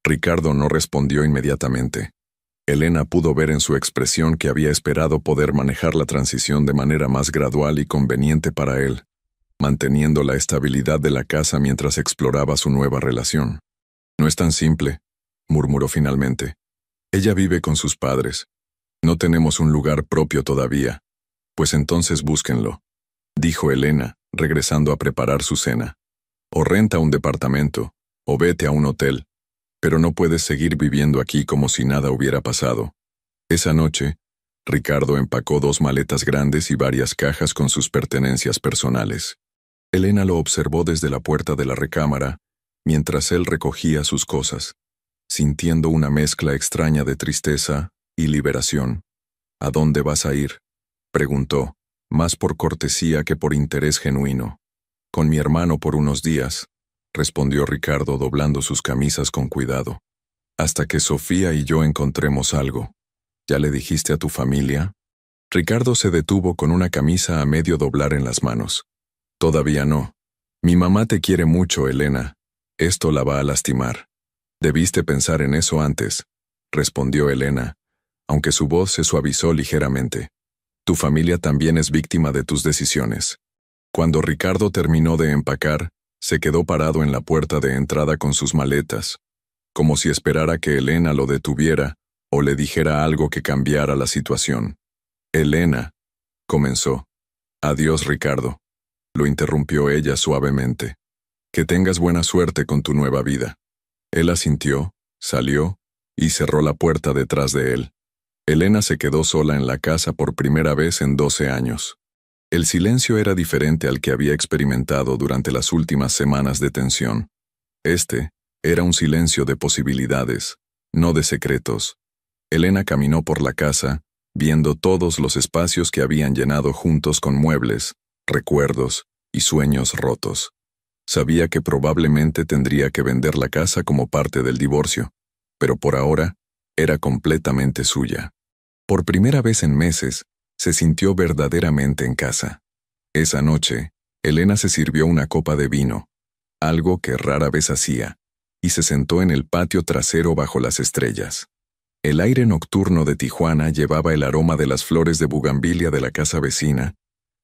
Ricardo no respondió inmediatamente. Elena pudo ver en su expresión que había esperado poder manejar la transición de manera más gradual y conveniente para él, manteniendo la estabilidad de la casa mientras exploraba su nueva relación. No es tan simple, murmuró finalmente. Ella vive con sus padres. No tenemos un lugar propio todavía. Pues entonces búsquenlo, dijo Elena, regresando a preparar su cena. O renta un departamento, o vete a un hotel. Pero no puedes seguir viviendo aquí como si nada hubiera pasado. Esa noche, Ricardo empacó 2 maletas grandes y varias cajas con sus pertenencias personales. Elena lo observó desde la puerta de la recámara, mientras él recogía sus cosas, sintiendo una mezcla extraña de tristeza y liberación. ¿A dónde vas a ir?, preguntó, más por cortesía que por interés genuino. Con mi hermano por unos días, respondió Ricardo doblando sus camisas con cuidado. Hasta que Sofía y yo encontremos algo. ¿Ya le dijiste a tu familia? Ricardo se detuvo con una camisa a medio doblar en las manos. Todavía no. Mi mamá te quiere mucho, Elena. Esto la va a lastimar. Debiste pensar en eso antes, respondió Elena, aunque su voz se suavizó ligeramente. Tu familia también es víctima de tus decisiones. Cuando Ricardo terminó de empacar, se quedó parado en la puerta de entrada con sus maletas, como si esperara que Elena lo detuviera o le dijera algo que cambiara la situación. Elena, comenzó. Adiós, Ricardo, lo interrumpió ella suavemente. Que tengas buena suerte con tu nueva vida. Él asintió, salió y cerró la puerta detrás de él. Elena se quedó sola en la casa por primera vez en 12 años. El silencio era diferente al que había experimentado durante las últimas semanas de tensión. Este era un silencio de posibilidades, no de secretos. Elena caminó por la casa, viendo todos los espacios que habían llenado juntos con muebles, recuerdos y sueños rotos. Sabía que probablemente tendría que vender la casa como parte del divorcio, pero por ahora era completamente suya. Por primera vez en meses, se sintió verdaderamente en casa. Esa noche, Elena se sirvió una copa de vino, algo que rara vez hacía, y se sentó en el patio trasero bajo las estrellas. El aire nocturno de Tijuana llevaba el aroma de las flores de bugambilia de la casa vecina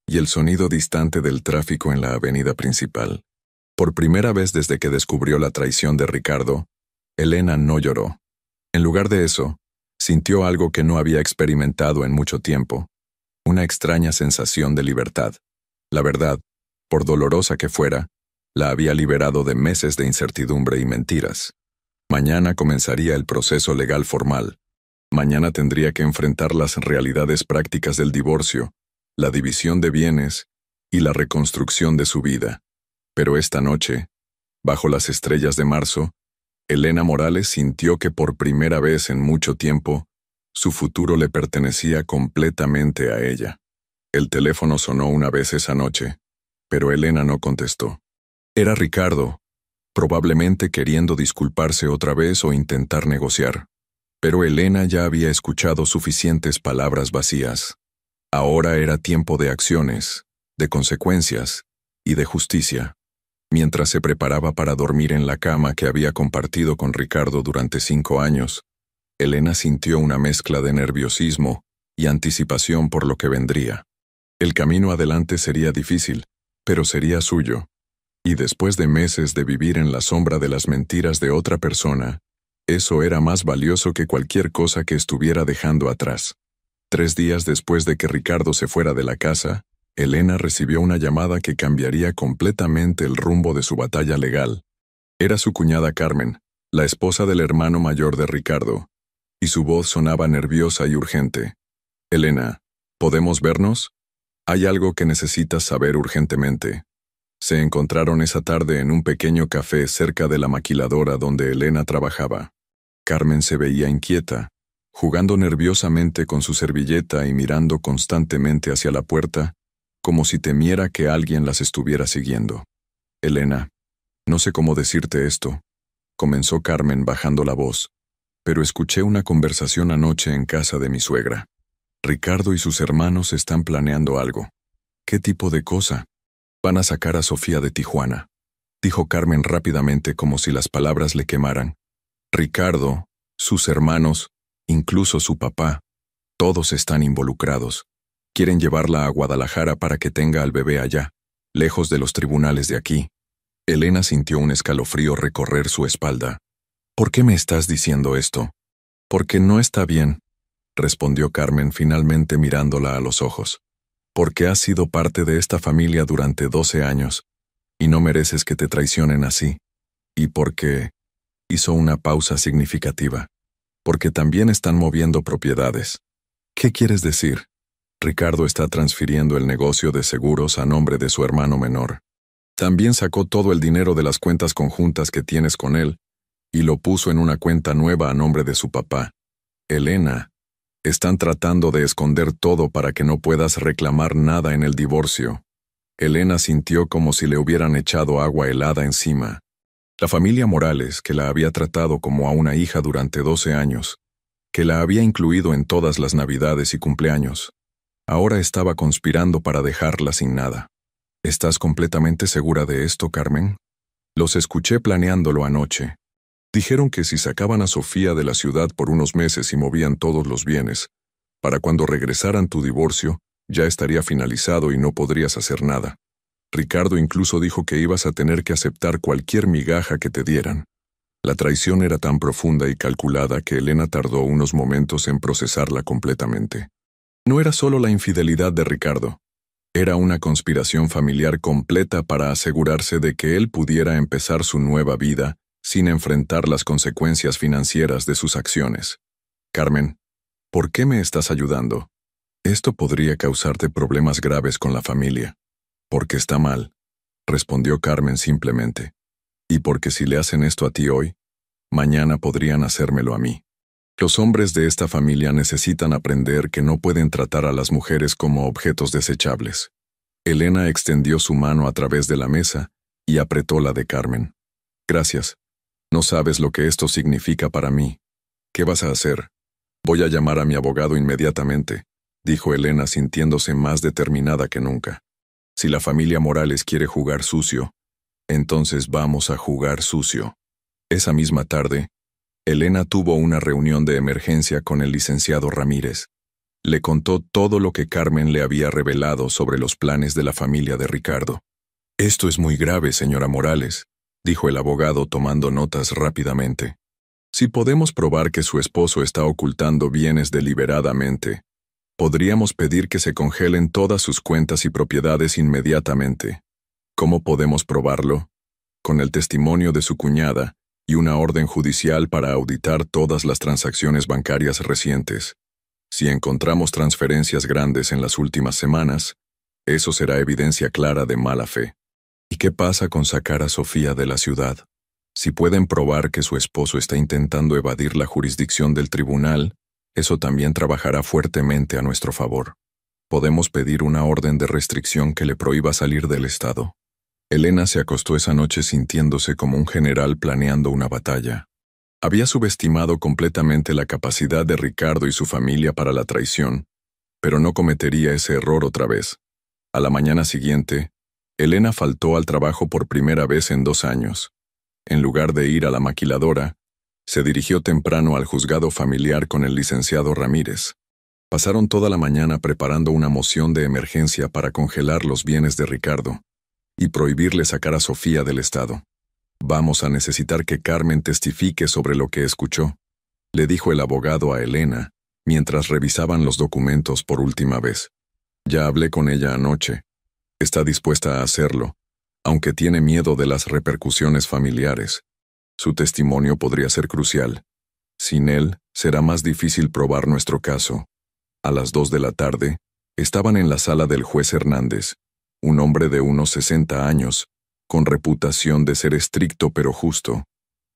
y el sonido distante del tráfico en la avenida principal. Por primera vez desde que descubrió la traición de Ricardo, Elena no lloró. En lugar de eso, sintió algo que no había experimentado en mucho tiempo, una extraña sensación de libertad. La verdad, por dolorosa que fuera, la había liberado de meses de incertidumbre y mentiras. Mañana comenzaría el proceso legal formal. Mañana tendría que enfrentar las realidades prácticas del divorcio, la división de bienes y la reconstrucción de su vida. Pero esta noche, bajo las estrellas de marzo, Elena Morales sintió que por primera vez en mucho tiempo, su futuro le pertenecía completamente a ella. El teléfono sonó una vez esa noche, pero Elena no contestó. Era Ricardo, probablemente queriendo disculparse otra vez o intentar negociar. Pero Elena ya había escuchado suficientes palabras vacías. Ahora era tiempo de acciones, de consecuencias y de justicia. Mientras se preparaba para dormir en la cama que había compartido con Ricardo durante 5 años, Elena sintió una mezcla de nerviosismo y anticipación por lo que vendría. El camino adelante sería difícil, pero sería suyo. Y después de meses de vivir en la sombra de las mentiras de otra persona, eso era más valioso que cualquier cosa que estuviera dejando atrás. 3 días después de que Ricardo se fuera de la casa, Elena recibió una llamada que cambiaría completamente el rumbo de su batalla legal. Era su cuñada Carmen, la esposa del hermano mayor de Ricardo, y su voz sonaba nerviosa y urgente. Elena, ¿podemos vernos? Hay algo que necesitas saber urgentemente. Se encontraron esa tarde en un pequeño café cerca de la maquiladora donde Elena trabajaba. Carmen se veía inquieta, jugando nerviosamente con su servilleta y mirando constantemente hacia la puerta, como si temiera que alguien las estuviera siguiendo. Elena, no sé cómo decirte esto, comenzó Carmen bajando la voz, pero escuché una conversación anoche en casa de mi suegra. Ricardo y sus hermanos están planeando algo. ¿Qué tipo de cosa? Van a sacar a Sofía de Tijuana, dijo Carmen rápidamente como si las palabras le quemaran. Ricardo, sus hermanos, incluso su papá, todos están involucrados. Quieren llevarla a Guadalajara para que tenga al bebé allá, lejos de los tribunales de aquí. Elena sintió un escalofrío recorrer su espalda. ¿Por qué me estás diciendo esto? Porque no está bien, respondió Carmen finalmente mirándola a los ojos. Porque has sido parte de esta familia durante 12 años, y no mereces que te traicionen así. Y porque... hizo una pausa significativa. Porque también están moviendo propiedades. ¿Qué quieres decir? Ricardo está transfiriendo el negocio de seguros a nombre de su hermano menor. También sacó todo el dinero de las cuentas conjuntas que tienes con él y lo puso en una cuenta nueva a nombre de su papá. Elena, están tratando de esconder todo para que no puedas reclamar nada en el divorcio. Elena sintió como si le hubieran echado agua helada encima. La familia Morales, que la había tratado como a una hija durante 12 años, que la había incluido en todas las Navidades y cumpleaños, ahora estaba conspirando para dejarla sin nada. ¿Estás completamente segura de esto, Carmen? Los escuché planeándolo anoche. Dijeron que si sacaban a Sofía de la ciudad por unos meses y movían todos los bienes, para cuando regresaran tu divorcio, ya estaría finalizado y no podrías hacer nada. Ricardo incluso dijo que ibas a tener que aceptar cualquier migaja que te dieran. La traición era tan profunda y calculada que Elena tardó unos momentos en procesarla completamente. No era solo la infidelidad de Ricardo. Era una conspiración familiar completa para asegurarse de que él pudiera empezar su nueva vida sin enfrentar las consecuencias financieras de sus acciones. Carmen, ¿por qué me estás ayudando? Esto podría causarte problemas graves con la familia. Porque está mal, respondió Carmen simplemente. Y porque si le hacen esto a ti hoy, mañana podrían hacérmelo a mí. Los hombres de esta familia necesitan aprender que no pueden tratar a las mujeres como objetos desechables. Elena extendió su mano a través de la mesa y apretó la de Carmen. Gracias. No sabes lo que esto significa para mí. ¿Qué vas a hacer? Voy a llamar a mi abogado inmediatamente, dijo Elena sintiéndose más determinada que nunca. Si la familia Morales quiere jugar sucio, entonces vamos a jugar sucio. Esa misma tarde, Elena tuvo una reunión de emergencia con el licenciado Ramírez. Le contó todo lo que Carmen le había revelado sobre los planes de la familia de Ricardo. Esto es muy grave, señora Morales, dijo el abogado tomando notas rápidamente. Si podemos probar que su esposo está ocultando bienes deliberadamente, podríamos pedir que se congelen todas sus cuentas y propiedades inmediatamente. ¿Cómo podemos probarlo? Con el testimonio de su cuñada y una orden judicial para auditar todas las transacciones bancarias recientes. Si encontramos transferencias grandes en las últimas semanas, eso será evidencia clara de mala fe. ¿Y qué pasa con sacar a Sofía de la ciudad? Si pueden probar que su esposo está intentando evadir la jurisdicción del tribunal, eso también trabajará fuertemente a nuestro favor. Podemos pedir una orden de restricción que le prohíba salir del estado. Elena se acostó esa noche sintiéndose como un general planeando una batalla. Había subestimado completamente la capacidad de Ricardo y su familia para la traición, pero no cometería ese error otra vez. A la mañana siguiente, Elena faltó al trabajo por primera vez en 2 años. En lugar de ir a la maquiladora, se dirigió temprano al juzgado familiar con el licenciado Ramírez. Pasaron toda la mañana preparando una moción de emergencia para congelar los bienes de Ricardo y prohibirle sacar a Sofía del estado. Vamos a necesitar que Carmen testifique sobre lo que escuchó, le dijo el abogado a Elena, mientras revisaban los documentos por última vez. Ya hablé con ella anoche. Está dispuesta a hacerlo, aunque tiene miedo de las repercusiones familiares. Su testimonio podría ser crucial. Sin él, será más difícil probar nuestro caso. A las 2 de la tarde, estaban en la sala del juez Hernández, un hombre de unos 60 años, con reputación de ser estricto pero justo.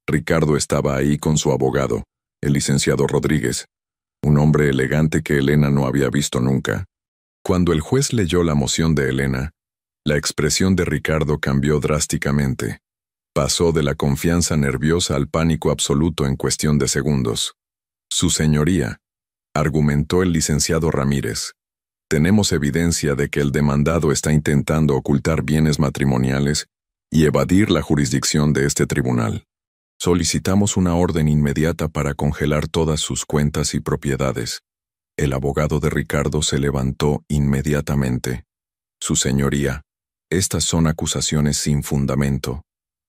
Ricardo estaba ahí con su abogado, el licenciado Rodríguez, un hombre elegante que Elena no había visto nunca. Cuando el juez leyó la moción de Elena, la expresión de Ricardo cambió drásticamente. Pasó de la confianza nerviosa al pánico absoluto en cuestión de segundos. Su señoría, argumentó el licenciado Ramírez, tenemos evidencia de que el demandado está intentando ocultar bienes matrimoniales y evadir la jurisdicción de este tribunal. Solicitamos una orden inmediata para congelar todas sus cuentas y propiedades. El abogado de Ricardo se levantó inmediatamente. Su señoría, estas son acusaciones sin fundamento.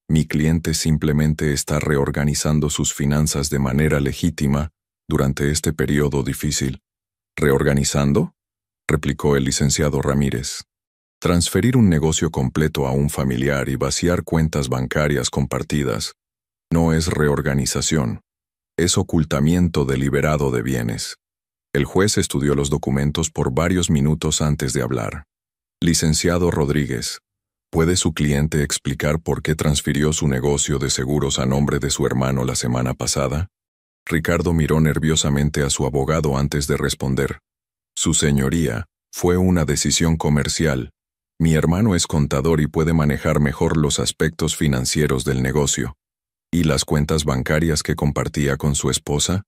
Mi cliente simplemente está reorganizando sus finanzas de manera legítima durante este periodo difícil. ¿Reorganizando?, replicó el licenciado Ramírez. Transferir un negocio completo a un familiar y vaciar cuentas bancarias compartidas no es reorganización, es ocultamiento deliberado de bienes. El juez estudió los documentos por varios minutos antes de hablar. Licenciado Rodríguez, ¿puede su cliente explicar por qué transfirió su negocio de seguros a nombre de su hermano la semana pasada? Ricardo miró nerviosamente a su abogado antes de responder. Su señoría, fue una decisión comercial. Mi hermano es contador y puede manejar mejor los aspectos financieros del negocio. ¿Y las cuentas bancarias que compartía con su esposa?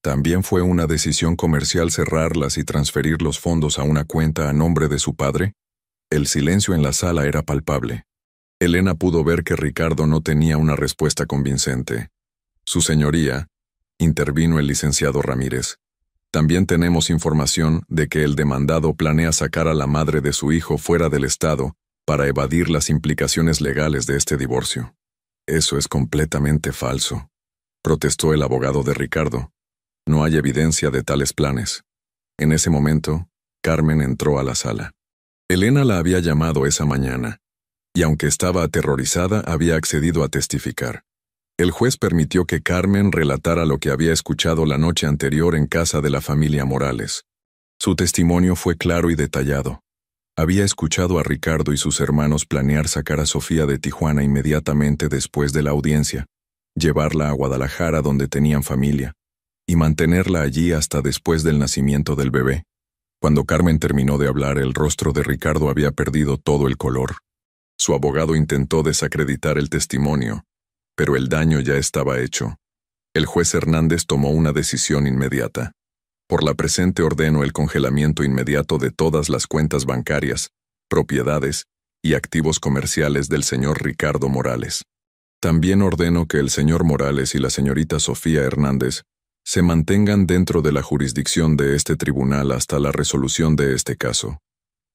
También fue una decisión comercial cerrarlas y transferir los fondos a una cuenta a nombre de su padre. El silencio en la sala era palpable. Elena pudo ver que Ricardo no tenía una respuesta convincente. Su señoría, intervino el licenciado Ramírez, también tenemos información de que el demandado planea sacar a la madre de su hijo fuera del estado para evadir las implicaciones legales de este divorcio. Eso es completamente falso, protestó el abogado de Ricardo. No hay evidencia de tales planes. En ese momento, Carmen entró a la sala. Elena la había llamado esa mañana, y aunque estaba aterrorizada, había accedido a testificar. El juez permitió que Carmen relatara lo que había escuchado la noche anterior en casa de la familia Morales. Su testimonio fue claro y detallado. Había escuchado a Ricardo y sus hermanos planear sacar a Sofía de Tijuana inmediatamente después de la audiencia, llevarla a Guadalajara donde tenían familia, y mantenerla allí hasta después del nacimiento del bebé. Cuando Carmen terminó de hablar, el rostro de Ricardo había perdido todo el color. Su abogado intentó desacreditar el testimonio, pero el daño ya estaba hecho. El juez Hernández tomó una decisión inmediata. Por la presente ordeno el congelamiento inmediato de todas las cuentas bancarias, propiedades y activos comerciales del señor Ricardo Morales. También ordeno que el señor Morales y la señorita Sofía Hernández se mantengan dentro de la jurisdicción de este tribunal hasta la resolución de este caso.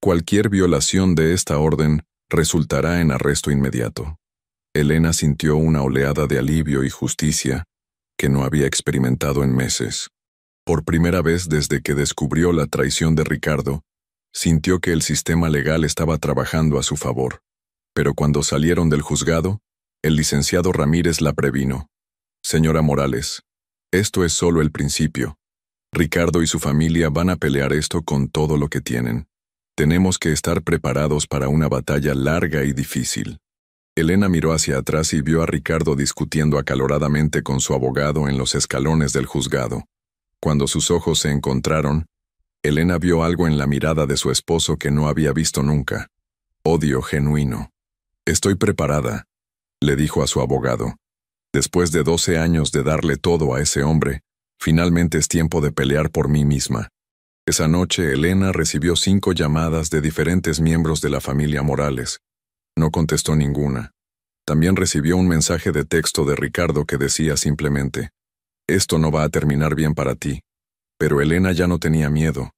Cualquier violación de esta orden resultará en arresto inmediato. Elena sintió una oleada de alivio y justicia que no había experimentado en meses. Por primera vez desde que descubrió la traición de Ricardo, sintió que el sistema legal estaba trabajando a su favor. Pero cuando salieron del juzgado, el licenciado Ramírez la previno. Señora Morales, esto es solo el principio. Ricardo y su familia van a pelear esto con todo lo que tienen. Tenemos que estar preparados para una batalla larga y difícil. Elena miró hacia atrás y vio a Ricardo discutiendo acaloradamente con su abogado en los escalones del juzgado. Cuando sus ojos se encontraron, Elena vio algo en la mirada de su esposo que no había visto nunca. Odio genuino. Estoy preparada, le dijo a su abogado. Después de 12 años de darle todo a ese hombre, finalmente es tiempo de pelear por mí misma. Esa noche Elena recibió 5 llamadas de diferentes miembros de la familia Morales. No contestó ninguna. También recibió un mensaje de texto de Ricardo que decía simplemente: «Esto no va a terminar bien para ti». Pero Elena ya no tenía miedo.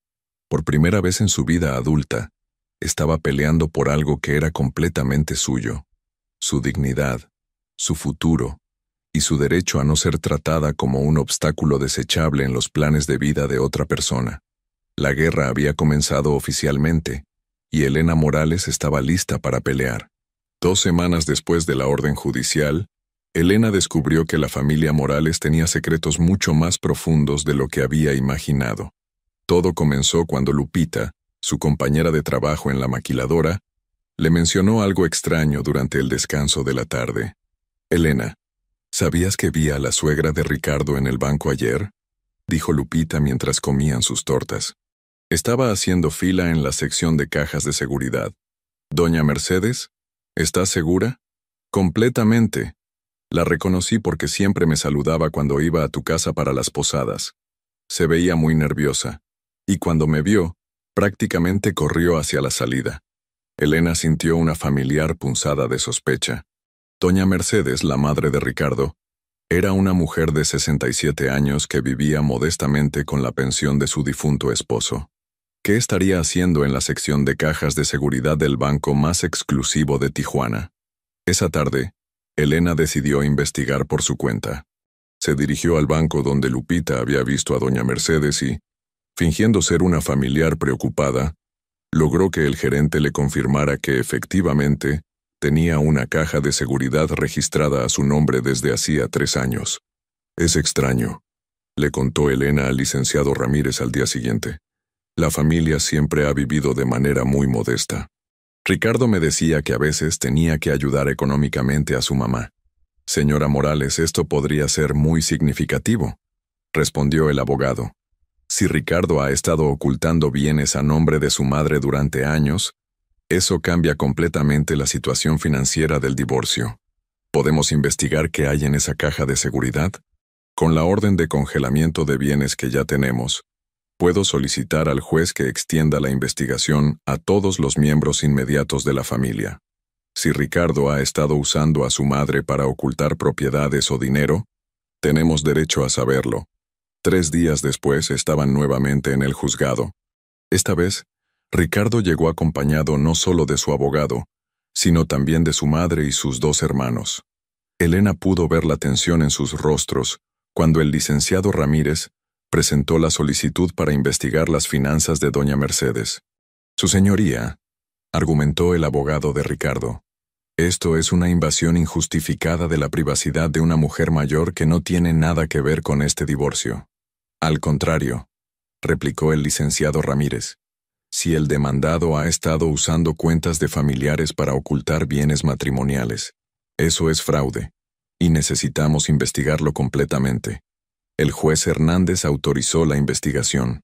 Por primera vez en su vida adulta, estaba peleando por algo que era completamente suyo. Su dignidad, su futuro, y su derecho a no ser tratada como un obstáculo desechable en los planes de vida de otra persona. La guerra había comenzado oficialmente, y Elena Morales estaba lista para pelear. 2 semanas después de la orden judicial, Elena descubrió que la familia Morales tenía secretos mucho más profundos de lo que había imaginado. Todo comenzó cuando Lupita, su compañera de trabajo en la maquiladora, le mencionó algo extraño durante el descanso de la tarde. «Elena, ¿sabías que vi a la suegra de Ricardo en el banco ayer?», dijo Lupita mientras comían sus tortas. Estaba haciendo fila en la sección de cajas de seguridad. «Doña Mercedes, ¿estás segura?» «Completamente». La reconocí porque siempre me saludaba cuando iba a tu casa para las posadas. Se veía muy nerviosa, y cuando me vio, prácticamente corrió hacia la salida. Elena sintió una familiar punzada de sospecha. Doña Mercedes, la madre de Ricardo, era una mujer de 67 años que vivía modestamente con la pensión de su difunto esposo. ¿Qué estaría haciendo en la sección de cajas de seguridad del banco más exclusivo de Tijuana? Esa tarde, Elena decidió investigar por su cuenta. Se dirigió al banco donde Lupita había visto a doña Mercedes y, fingiendo ser una familiar preocupada, logró que el gerente le confirmara que efectivamente tenía una caja de seguridad registrada a su nombre desde hacía 3 años. «Es extraño», le contó Elena al licenciado Ramírez al día siguiente. «La familia siempre ha vivido de manera muy modesta. Ricardo me decía que a veces tenía que ayudar económicamente a su mamá. Señora Morales, esto podría ser muy significativo», respondió el abogado. «Si Ricardo ha estado ocultando bienes a nombre de su madre durante años, eso cambia completamente la situación financiera del divorcio. ¿Podemos investigar qué hay en esa caja de seguridad? Con la orden de congelamiento de bienes que ya tenemos, puedo solicitar al juez que extienda la investigación a todos los miembros inmediatos de la familia. Si Ricardo ha estado usando a su madre para ocultar propiedades o dinero, tenemos derecho a saberlo». 3 días después estaban nuevamente en el juzgado. Esta vez, Ricardo llegó acompañado no solo de su abogado, sino también de su madre y sus 2 hermanos. Elena pudo ver la tensión en sus rostros cuando el licenciado Ramírez presentó la solicitud para investigar las finanzas de doña Mercedes. «Su señoría», argumentó el abogado de Ricardo, «esto es una invasión injustificada de la privacidad de una mujer mayor que no tiene nada que ver con este divorcio». «Al contrario», replicó el licenciado Ramírez, «si el demandado ha estado usando cuentas de familiares para ocultar bienes matrimoniales, eso es fraude, y necesitamos investigarlo completamente». El juez Hernández autorizó la investigación.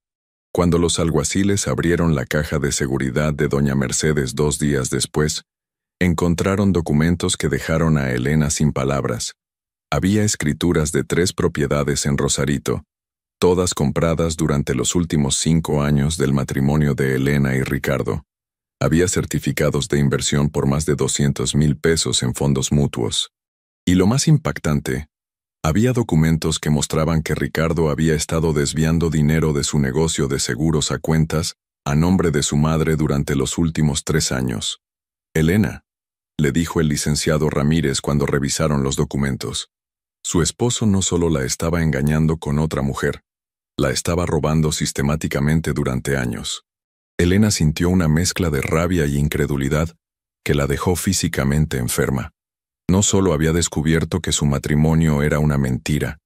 Cuando los alguaciles abrieron la caja de seguridad de doña Mercedes 2 días después, encontraron documentos que dejaron a Elena sin palabras. Había escrituras de 3 propiedades en Rosarito, todas compradas durante los últimos 5 años del matrimonio de Elena y Ricardo. Había certificados de inversión por más de 200,000 pesos en fondos mutuos. Y lo más impactante, había documentos que mostraban que Ricardo había estado desviando dinero de su negocio de seguros a cuentas a nombre de su madre durante los últimos 3 años. «Elena», le dijo el licenciado Ramírez cuando revisaron los documentos, «su esposo no solo la estaba engañando con otra mujer, la estaba robando sistemáticamente durante años». Elena sintió una mezcla de rabia y incredulidad que la dejó físicamente enferma. No solo había descubierto que su matrimonio era una mentira,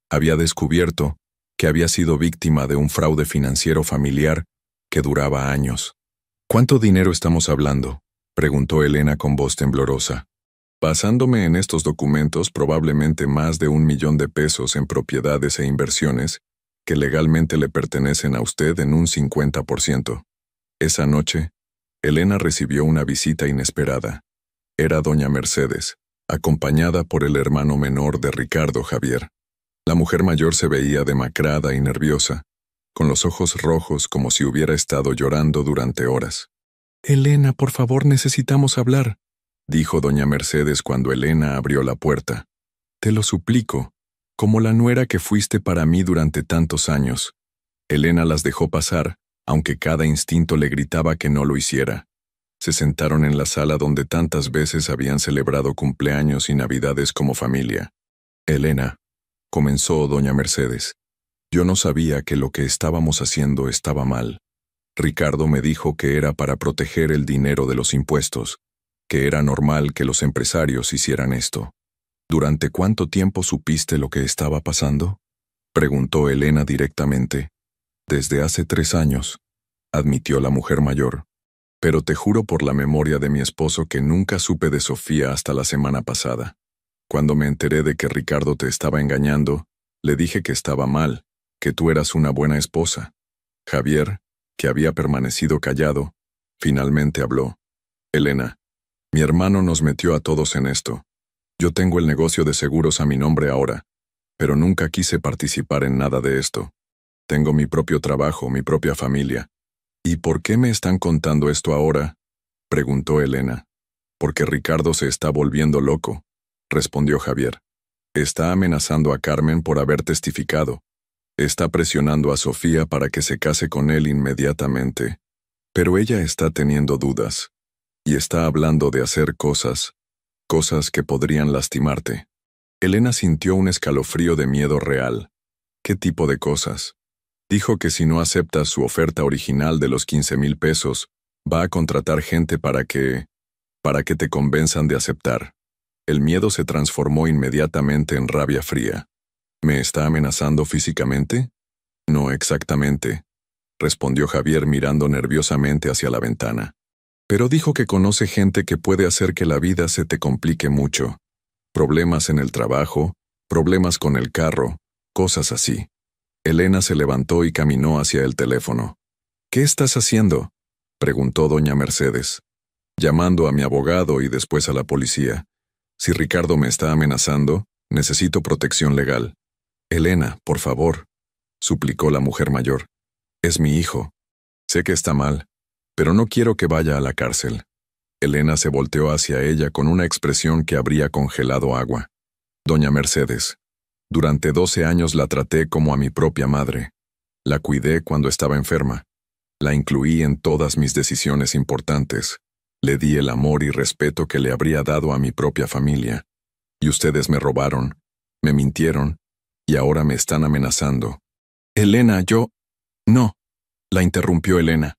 había descubierto que había sido víctima de un fraude financiero familiar que duraba años. «¿Cuánto dinero estamos hablando?», preguntó Elena con voz temblorosa. «Basándome en estos documentos, probablemente más de 1 millón de pesos en propiedades e inversiones que legalmente le pertenecen a usted en un 50%. Esa noche, Elena recibió una visita inesperada. Era doña Mercedes, acompañada por el hermano menor de Ricardo, Javier. La mujer mayor se veía demacrada y nerviosa, con los ojos rojos como si hubiera estado llorando durante horas. «Elena, por favor, necesitamos hablar», dijo doña Mercedes cuando Elena abrió la puerta. «Te lo suplico, como la nuera que fuiste para mí durante tantos años». Elena las dejó pasar, aunque cada instinto le gritaba que no lo hiciera. Se sentaron en la sala donde tantas veces habían celebrado cumpleaños y navidades como familia. «Elena», comenzó doña Mercedes, «yo no sabía que lo que estábamos haciendo estaba mal. Ricardo me dijo que era para proteger el dinero de los impuestos, que era normal que los empresarios hicieran esto. ¿Durante cuánto tiempo supiste lo que estaba pasando?», preguntó Elena directamente. «Desde hace 3 años», admitió la mujer mayor. «Pero te juro por la memoria de mi esposo que nunca supe de Sofía hasta la semana pasada. Cuando me enteré de que Ricardo te estaba engañando, le dije que estaba mal, que tú eras una buena esposa. Javier, que había permanecido callado, finalmente habló. Elena, mi hermano nos metió a todos en esto. Yo tengo el negocio de seguros a mi nombre ahora, pero nunca quise participar en nada de esto. Tengo mi propio trabajo, mi propia familia. ¿Y por qué me están contando esto ahora?, preguntó Elena. Porque Ricardo se está volviendo loco, respondió Javier. Está amenazando a Carmen por haber testificado. Está presionando a Sofía para que se case con él inmediatamente. Pero ella está teniendo dudas. Y está hablando de hacer cosas que podrían lastimarte. Elena sintió un escalofrío de miedo real. ¿Qué tipo de cosas? Dijo que si no aceptas su oferta original de los 15,000 pesos, va a contratar gente para que te convenzan de aceptar. El miedo se transformó inmediatamente en rabia fría. ¿Me está amenazando físicamente? No exactamente, respondió Javier mirando nerviosamente hacia la ventana. Pero dijo que conoce gente que puede hacer que la vida se te complique mucho. Problemas en el trabajo, problemas con el carro, cosas así. Elena se levantó y caminó hacia el teléfono. ¿Qué estás haciendo?, preguntó doña Mercedes. Llamando a mi abogado y después a la policía. Si Ricardo me está amenazando, necesito protección legal. Elena, por favor, suplicó la mujer mayor. Es mi hijo. Sé que está mal, pero no quiero que vaya a la cárcel. Elena se volteó hacia ella con una expresión que habría congelado agua. Doña Mercedes, durante 12 años la traté como a mi propia madre. La cuidé cuando estaba enferma. La incluí en todas mis decisiones importantes. Le di el amor y respeto que le habría dado a mi propia familia. Y ustedes me robaron, me mintieron, y ahora me están amenazando. Elena, No, la interrumpió Elena.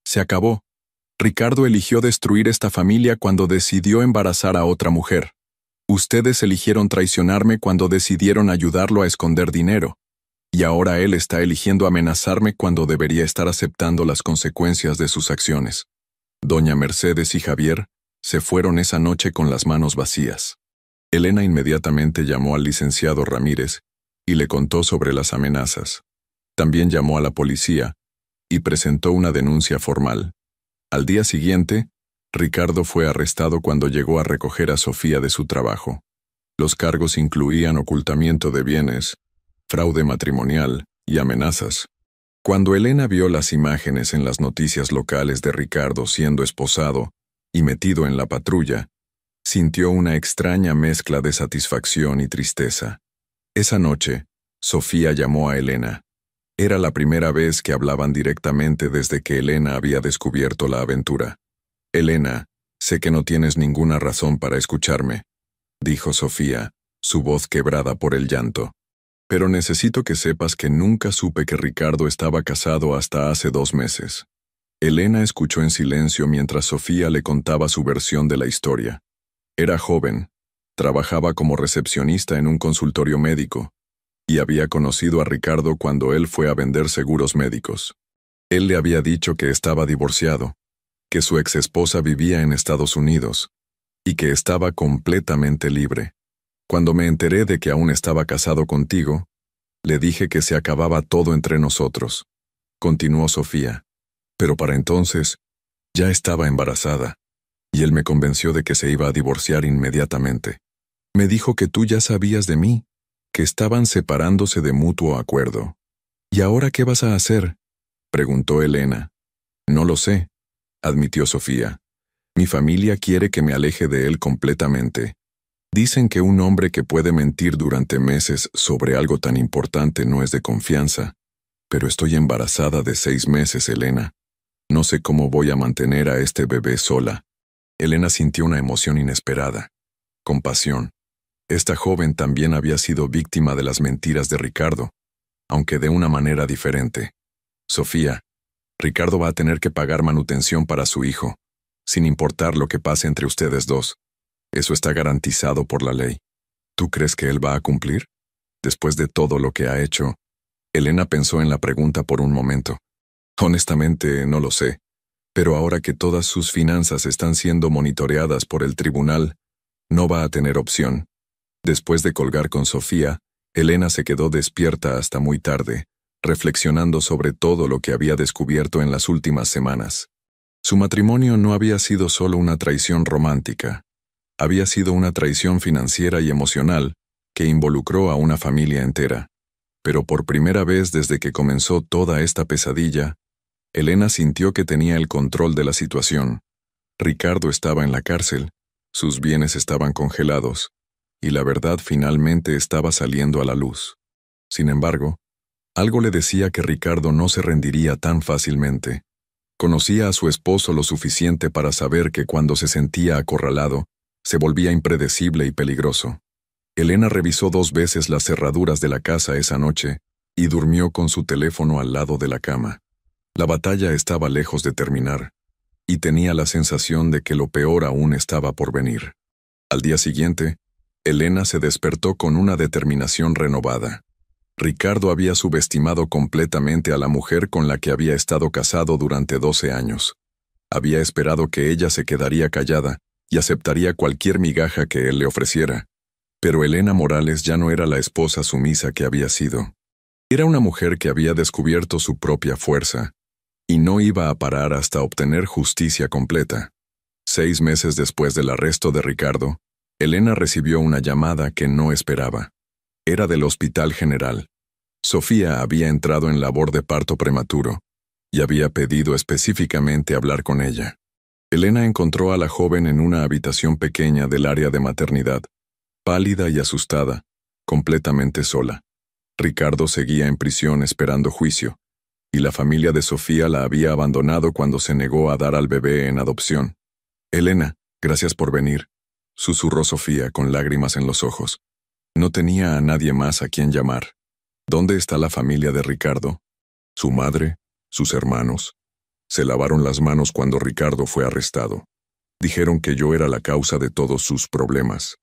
Se acabó. Ricardo eligió destruir esta familia cuando decidió embarazar a otra mujer. Ustedes eligieron traicionarme cuando decidieron ayudarlo a esconder dinero. Y ahora él está eligiendo amenazarme cuando debería estar aceptando las consecuencias de sus acciones. Doña Mercedes y Javier se fueron esa noche con las manos vacías. Elena inmediatamente llamó al licenciado Ramírez y le contó sobre las amenazas. También llamó a la policía y presentó una denuncia formal. Al día siguiente, Ricardo fue arrestado cuando llegó a recoger a Sofía de su trabajo. Los cargos incluían ocultamiento de bienes, fraude matrimonial y amenazas. Cuando Elena vio las imágenes en las noticias locales de Ricardo siendo esposado y metido en la patrulla, sintió una extraña mezcla de satisfacción y tristeza. Esa noche, Sofía llamó a Elena. Era la primera vez que hablaban directamente desde que Elena había descubierto la aventura. Elena, sé que no tienes ninguna razón para escucharme, dijo Sofía, su voz quebrada por el llanto. Pero necesito que sepas que nunca supe que Ricardo estaba casado hasta hace 2 meses. Elena escuchó en silencio mientras Sofía le contaba su versión de la historia. Era joven, trabajaba como recepcionista en un consultorio médico, y había conocido a Ricardo cuando él fue a vender seguros médicos. Él le había dicho que estaba divorciado, que su exesposa vivía en Estados Unidos, y que estaba completamente libre. Cuando me enteré de que aún estaba casado contigo, le dije que se acababa todo entre nosotros, continuó Sofía. Pero para entonces, ya estaba embarazada, y él me convenció de que se iba a divorciar inmediatamente. Me dijo que tú ya sabías de mí, que estaban separándose de mutuo acuerdo. ¿Y ahora qué vas a hacer?, preguntó Elena. No lo sé, admitió Sofía. Mi familia quiere que me aleje de él completamente. Dicen que un hombre que puede mentir durante meses sobre algo tan importante no es de confianza. Pero estoy embarazada de 6 meses, Elena. No sé cómo voy a mantener a este bebé sola. Elena sintió una emoción inesperada. Compasión. Esta joven también había sido víctima de las mentiras de Ricardo, aunque de una manera diferente. Sofía, Ricardo va a tener que pagar manutención para su hijo, sin importar lo que pase entre ustedes dos. Eso está garantizado por la ley. ¿Tú crees que él va a cumplir? Después de todo lo que ha hecho. Elena pensó en la pregunta por un momento. Honestamente, no lo sé. Pero ahora que todas sus finanzas están siendo monitoreadas por el tribunal, no va a tener opción. Después de colgar con Sofía, Elena se quedó despierta hasta muy tarde, reflexionando sobre todo lo que había descubierto en las últimas semanas. Su matrimonio no había sido solo una traición romántica, había sido una traición financiera y emocional que involucró a una familia entera. Pero por primera vez desde que comenzó toda esta pesadilla, Elena sintió que tenía el control de la situación. Ricardo estaba en la cárcel, sus bienes estaban congelados, y la verdad finalmente estaba saliendo a la luz. Sin embargo, algo le decía que Ricardo no se rendiría tan fácilmente. Conocía a su esposo lo suficiente para saber que cuando se sentía acorralado, se volvía impredecible y peligroso. Elena revisó 2 veces las cerraduras de la casa esa noche y durmió con su teléfono al lado de la cama. La batalla estaba lejos de terminar, y tenía la sensación de que lo peor aún estaba por venir. Al día siguiente, Elena se despertó con una determinación renovada. Ricardo había subestimado completamente a la mujer con la que había estado casado durante 12 años. Había esperado que ella se quedaría callada y aceptaría cualquier migaja que él le ofreciera. Pero Elena Morales ya no era la esposa sumisa que había sido. Era una mujer que había descubierto su propia fuerza, y no iba a parar hasta obtener justicia completa. 6 meses después del arresto de Ricardo, Elena recibió una llamada que no esperaba. Era del Hospital General. Sofía había entrado en labor de parto prematuro y había pedido específicamente hablar con ella. Elena encontró a la joven en una habitación pequeña del área de maternidad, pálida y asustada, completamente sola. Ricardo seguía en prisión esperando juicio, y la familia de Sofía la había abandonado cuando se negó a dar al bebé en adopción. «Elena, gracias por venir», susurró Sofía con lágrimas en los ojos. No tenía a nadie más a quien llamar. ¿Dónde está la familia de Ricardo? Su madre, sus hermanos. Se lavaron las manos cuando Ricardo fue arrestado. Dijeron que yo era la causa de todos sus problemas.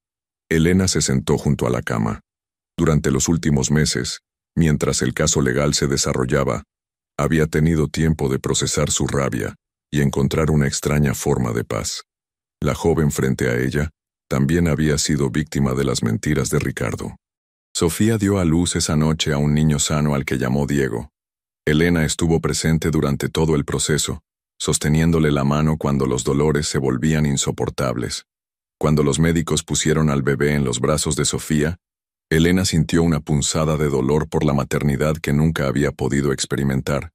Elena se sentó junto a la cama. Durante los últimos meses, mientras el caso legal se desarrollaba, había tenido tiempo de procesar su rabia y encontrar una extraña forma de paz. La joven frente a ella también había sido víctima de las mentiras de Ricardo. Sofía dio a luz esa noche a un niño sano al que llamó Diego. Elena estuvo presente durante todo el proceso, sosteniéndole la mano cuando los dolores se volvían insoportables. Cuando los médicos pusieron al bebé en los brazos de Sofía, Elena sintió una punzada de dolor por la maternidad que nunca había podido experimentar,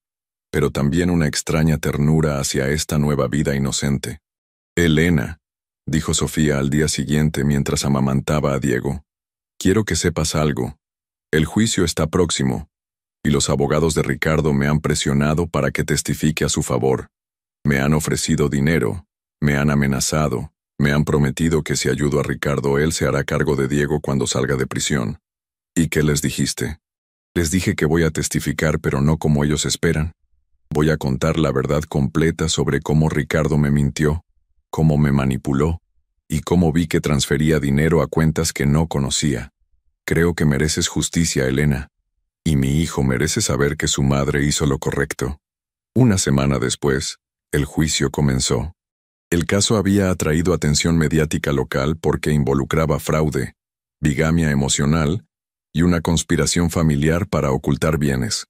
pero también una extraña ternura hacia esta nueva vida inocente. «Elena», dijo Sofía al día siguiente mientras amamantaba a Diego, «quiero que sepas algo. El juicio está próximo, y los abogados de Ricardo me han presionado para que testifique a su favor. Me han ofrecido dinero, me han amenazado, me han prometido que si ayudo a Ricardo él se hará cargo de Diego cuando salga de prisión». «¿Y qué les dijiste?» «Les dije que voy a testificar, pero no como ellos esperan. Voy a contar la verdad completa sobre cómo Ricardo me mintió, cómo me manipuló, y cómo vi que transfería dinero a cuentas que no conocía. Creo que mereces justicia, Elena, y mi hijo merece saber que su madre hizo lo correcto». Una semana después, el juicio comenzó. El caso había atraído atención mediática local porque involucraba fraude, bigamia emocional y una conspiración familiar para ocultar bienes.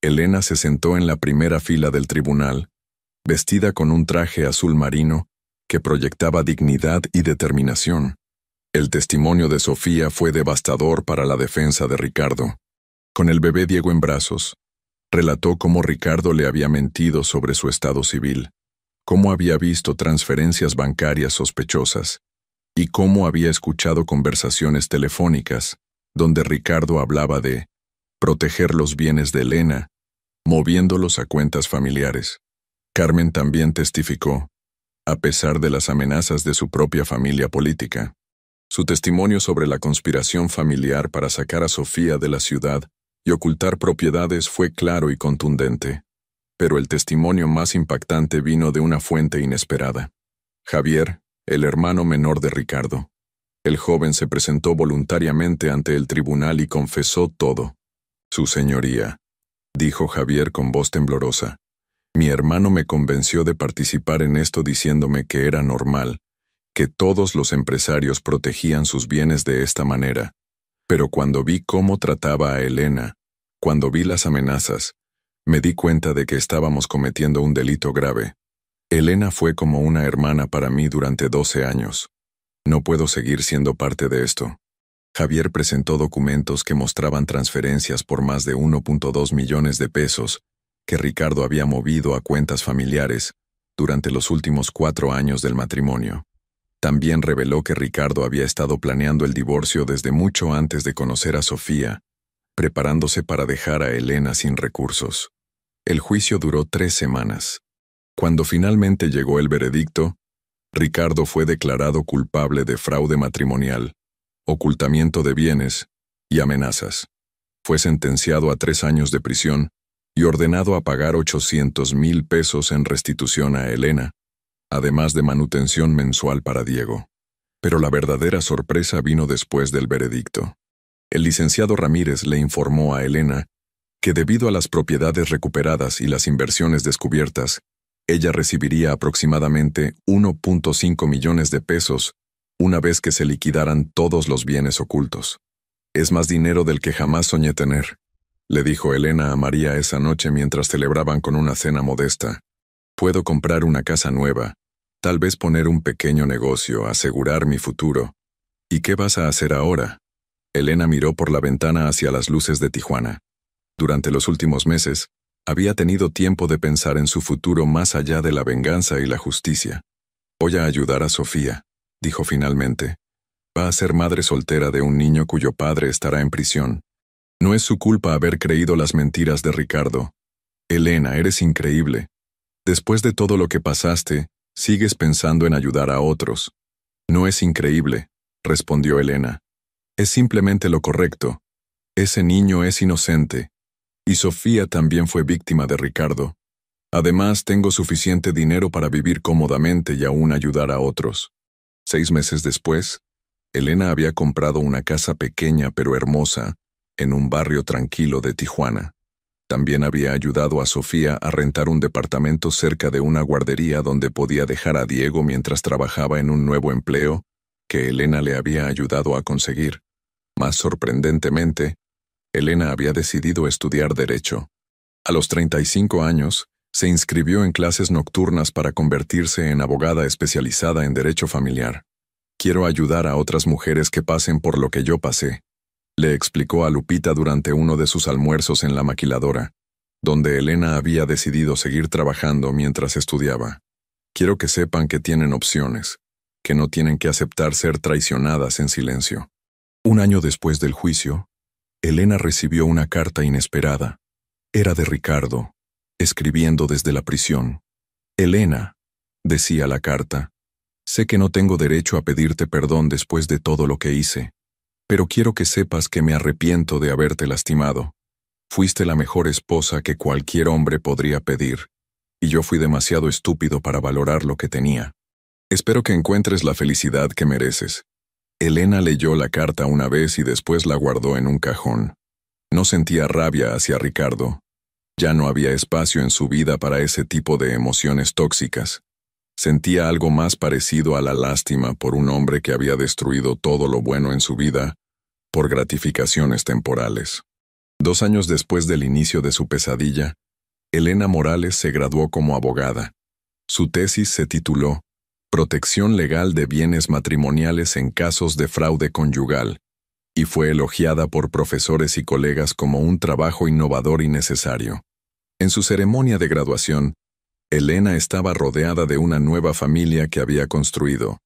Elena se sentó en la primera fila del tribunal, vestida con un traje azul marino que proyectaba dignidad y determinación. El testimonio de Sofía fue devastador para la defensa de Ricardo. Con el bebé Diego en brazos, relató cómo Ricardo le había mentido sobre su estado civil, cómo había visto transferencias bancarias sospechosas y cómo había escuchado conversaciones telefónicas donde Ricardo hablaba de proteger los bienes de Elena, moviéndolos a cuentas familiares. Carmen también testificó, a pesar de las amenazas de su propia familia política. Su testimonio sobre la conspiración familiar para sacar a Sofía de la ciudad y ocultar propiedades fue claro y contundente. Pero el testimonio más impactante vino de una fuente inesperada. Javier, el hermano menor de Ricardo. El joven se presentó voluntariamente ante el tribunal y confesó todo. «Su señoría», dijo Javier con voz temblorosa, «mi hermano me convenció de participar en esto diciéndome que era normal, que todos los empresarios protegían sus bienes de esta manera. Pero cuando vi cómo trataba a Elena, Cuando vi las amenazas, me di cuenta de que estábamos cometiendo un delito grave. Elena fue como una hermana para mí durante 12 años. No puedo seguir siendo parte de esto. Javier presentó documentos que mostraban transferencias por más de 1.2 millones de pesos que Ricardo había movido a cuentas familiares durante los últimos 4 años del matrimonio. También reveló que Ricardo había estado planeando el divorcio desde mucho antes de conocer a Sofía, preparándose para dejar a Elena sin recursos. El juicio duró 3 semanas. Cuando finalmente llegó el veredicto, Ricardo fue declarado culpable de fraude matrimonial, ocultamiento de bienes y amenazas. Fue sentenciado a 3 años de prisión y ordenado a pagar 800,000 pesos en restitución a Elena, además de manutención mensual para Diego. Pero la verdadera sorpresa vino después del veredicto. El licenciado Ramírez le informó a Elena que debido a las propiedades recuperadas y las inversiones descubiertas, ella recibiría aproximadamente 1.5 millones de pesos una vez que se liquidaran todos los bienes ocultos. Es más dinero del que jamás soñé tener, le dijo Elena a María esa noche mientras celebraban con una cena modesta. Puedo comprar una casa nueva, tal vez poner un pequeño negocio, asegurar mi futuro. ¿Y qué vas a hacer ahora? Elena miró por la ventana hacia las luces de Tijuana. Durante los últimos meses, había tenido tiempo de pensar en su futuro más allá de la venganza y la justicia. Voy a ayudar a Sofía, dijo finalmente. Va a ser madre soltera de un niño cuyo padre estará en prisión. No es su culpa haber creído las mentiras de Ricardo. Elena, eres increíble. Después de todo lo que pasaste, sigues pensando en ayudar a otros. No es increíble, respondió Elena. Es simplemente lo correcto. Ese niño es inocente. Y Sofía también fue víctima de Ricardo. Además, tengo suficiente dinero para vivir cómodamente y aún ayudar a otros. 6 meses después, Elena había comprado una casa pequeña pero hermosa en un barrio tranquilo de Tijuana. También había ayudado a Sofía a rentar un departamento cerca de una guardería donde podía dejar a Diego mientras trabajaba en un nuevo empleo que Elena le había ayudado a conseguir. Más sorprendentemente, Elena había decidido estudiar Derecho. A los 35 años, se inscribió en clases nocturnas para convertirse en abogada especializada en Derecho Familiar. Quiero ayudar a otras mujeres que pasen por lo que yo pasé, le explicó a Lupita durante uno de sus almuerzos en la maquiladora, donde Elena había decidido seguir trabajando mientras estudiaba. Quiero que sepan que tienen opciones, que no tienen que aceptar ser traicionadas en silencio. 1 año después del juicio, Elena recibió una carta inesperada. Era de Ricardo, escribiendo desde la prisión. Elena, decía la carta, sé que no tengo derecho a pedirte perdón después de todo lo que hice, pero quiero que sepas que me arrepiento de haberte lastimado. Fuiste la mejor esposa que cualquier hombre podría pedir, y yo fui demasiado estúpido para valorar lo que tenía. Espero que encuentres la felicidad que mereces. Elena leyó la carta una vez y después la guardó en un cajón. No sentía rabia hacia Ricardo. Ya no había espacio en su vida para ese tipo de emociones tóxicas. Sentía algo más parecido a la lástima por un hombre que había destruido todo lo bueno en su vida por gratificaciones temporales. 2 años después del inicio de su pesadilla, Elena Morales se graduó como abogada. Su tesis se tituló Protección legal de bienes matrimoniales en casos de fraude conyugal, y fue elogiada por profesores y colegas como un trabajo innovador y necesario. En su ceremonia de graduación, Elena estaba rodeada de una nueva familia que había construido: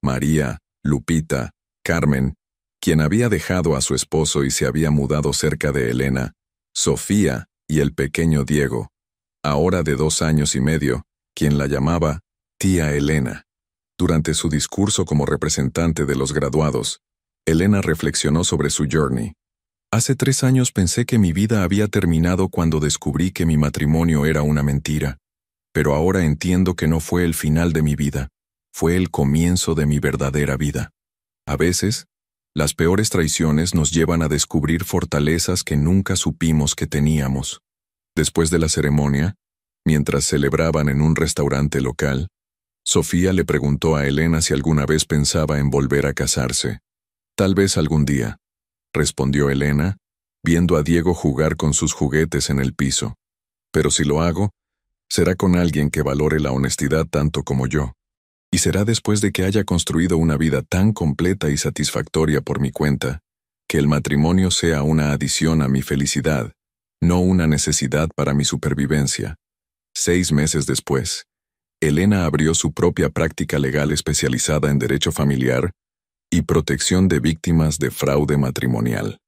María, Lupita, Carmen, quien había dejado a su esposo y se había mudado cerca de Elena, Sofía y el pequeño Diego, ahora de 2 años y medio, quien la llamaba tía Elena. Durante su discurso como representante de los graduados, Elena reflexionó sobre su journey. Hace 3 años pensé que mi vida había terminado cuando descubrí que mi matrimonio era una mentira, pero ahora entiendo que no fue el final de mi vida, fue el comienzo de mi verdadera vida. A veces, las peores traiciones nos llevan a descubrir fortalezas que nunca supimos que teníamos. Después de la ceremonia, mientras celebraban en un restaurante local, Sofía le preguntó a Elena si alguna vez pensaba en volver a casarse. Tal vez algún día, respondió Elena, viendo a Diego jugar con sus juguetes en el piso. Pero si lo hago, será con alguien que valore la honestidad tanto como yo. Y será después de que haya construido una vida tan completa y satisfactoria por mi cuenta, que el matrimonio sea una adición a mi felicidad, no una necesidad para mi supervivencia. 6 meses después, Elena abrió su propia práctica legal especializada en derecho familiar y protección de víctimas de fraude matrimonial.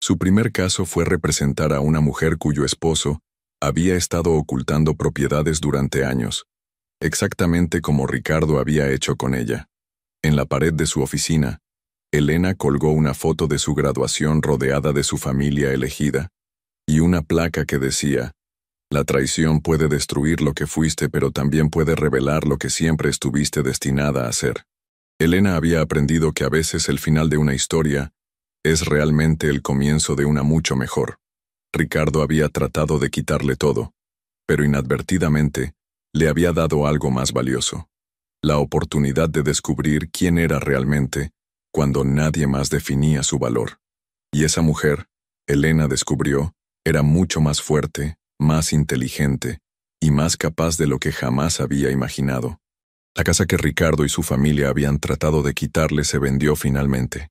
Su primer caso fue representar a una mujer cuyo esposo había estado ocultando propiedades durante años, exactamente como Ricardo había hecho con ella. En la pared de su oficina, Elena colgó una foto de su graduación rodeada de su familia elegida y una placa que decía: «La traición puede destruir lo que fuiste, pero también puede revelar lo que siempre estuviste destinada a ser». Elena había aprendido que a veces el final de una historia es realmente el comienzo de una mucho mejor. Ricardo había tratado de quitarle todo, pero inadvertidamente le había dado algo más valioso: la oportunidad de descubrir quién era realmente cuando nadie más definía su valor. Y esa mujer, Elena descubrió, era mucho más fuerte, más inteligente y más capaz de lo que jamás había imaginado. La casa que Ricardo y su familia habían tratado de quitarle se vendió finalmente.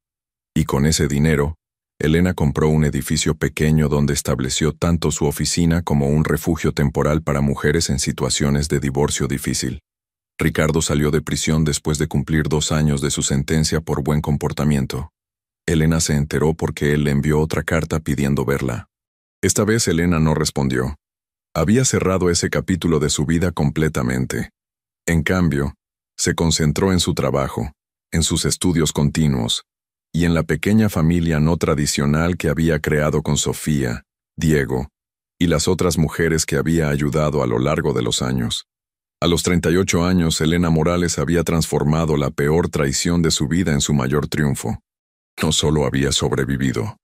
Y con ese dinero, Elena compró un edificio pequeño donde estableció tanto su oficina como un refugio temporal para mujeres en situaciones de divorcio difícil. Ricardo salió de prisión después de cumplir 2 años de su sentencia por buen comportamiento. Elena se enteró porque él le envió otra carta pidiendo verla. Esta vez Elena no respondió. Había cerrado ese capítulo de su vida completamente. En cambio, se concentró en su trabajo, en sus estudios continuos, y en la pequeña familia no tradicional que había creado con Sofía, Diego y las otras mujeres que había ayudado a lo largo de los años. A los 38 años, Elena Morales había transformado la peor traición de su vida en su mayor triunfo. No solo había sobrevivido,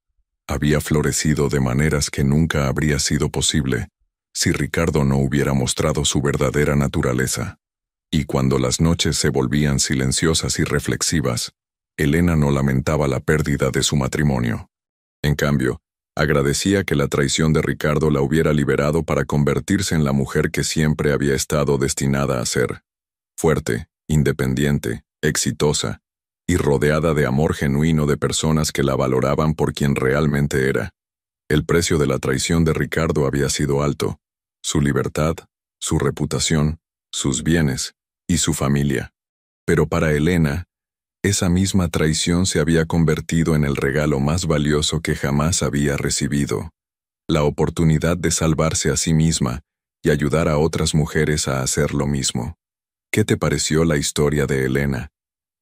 había florecido de maneras que nunca habría sido posible si Ricardo no hubiera mostrado su verdadera naturaleza. Y cuando las noches se volvían silenciosas y reflexivas, Elena no lamentaba la pérdida de su matrimonio. En cambio, agradecía que la traición de Ricardo la hubiera liberado para convertirse en la mujer que siempre había estado destinada a ser: fuerte, independiente, exitosa y rodeada de amor genuino de personas que la valoraban por quien realmente era. El precio de la traición de Ricardo había sido alto: su libertad, su reputación, sus bienes y su familia. Pero para Elena, esa misma traición se había convertido en el regalo más valioso que jamás había recibido: la oportunidad de salvarse a sí misma y ayudar a otras mujeres a hacer lo mismo. ¿Qué te pareció la historia de Elena?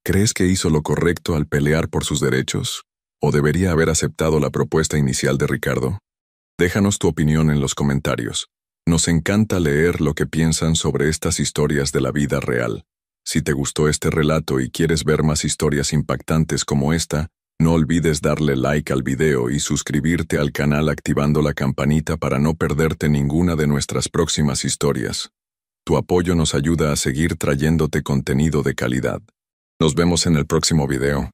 ¿Crees que hizo lo correcto al pelear por sus derechos? ¿O debería haber aceptado la propuesta inicial de Ricardo? Déjanos tu opinión en los comentarios. Nos encanta leer lo que piensan sobre estas historias de la vida real. Si te gustó este relato y quieres ver más historias impactantes como esta, no olvides darle like al video y suscribirte al canal activando la campanita para no perderte ninguna de nuestras próximas historias. Tu apoyo nos ayuda a seguir trayéndote contenido de calidad. Nos vemos en el próximo video.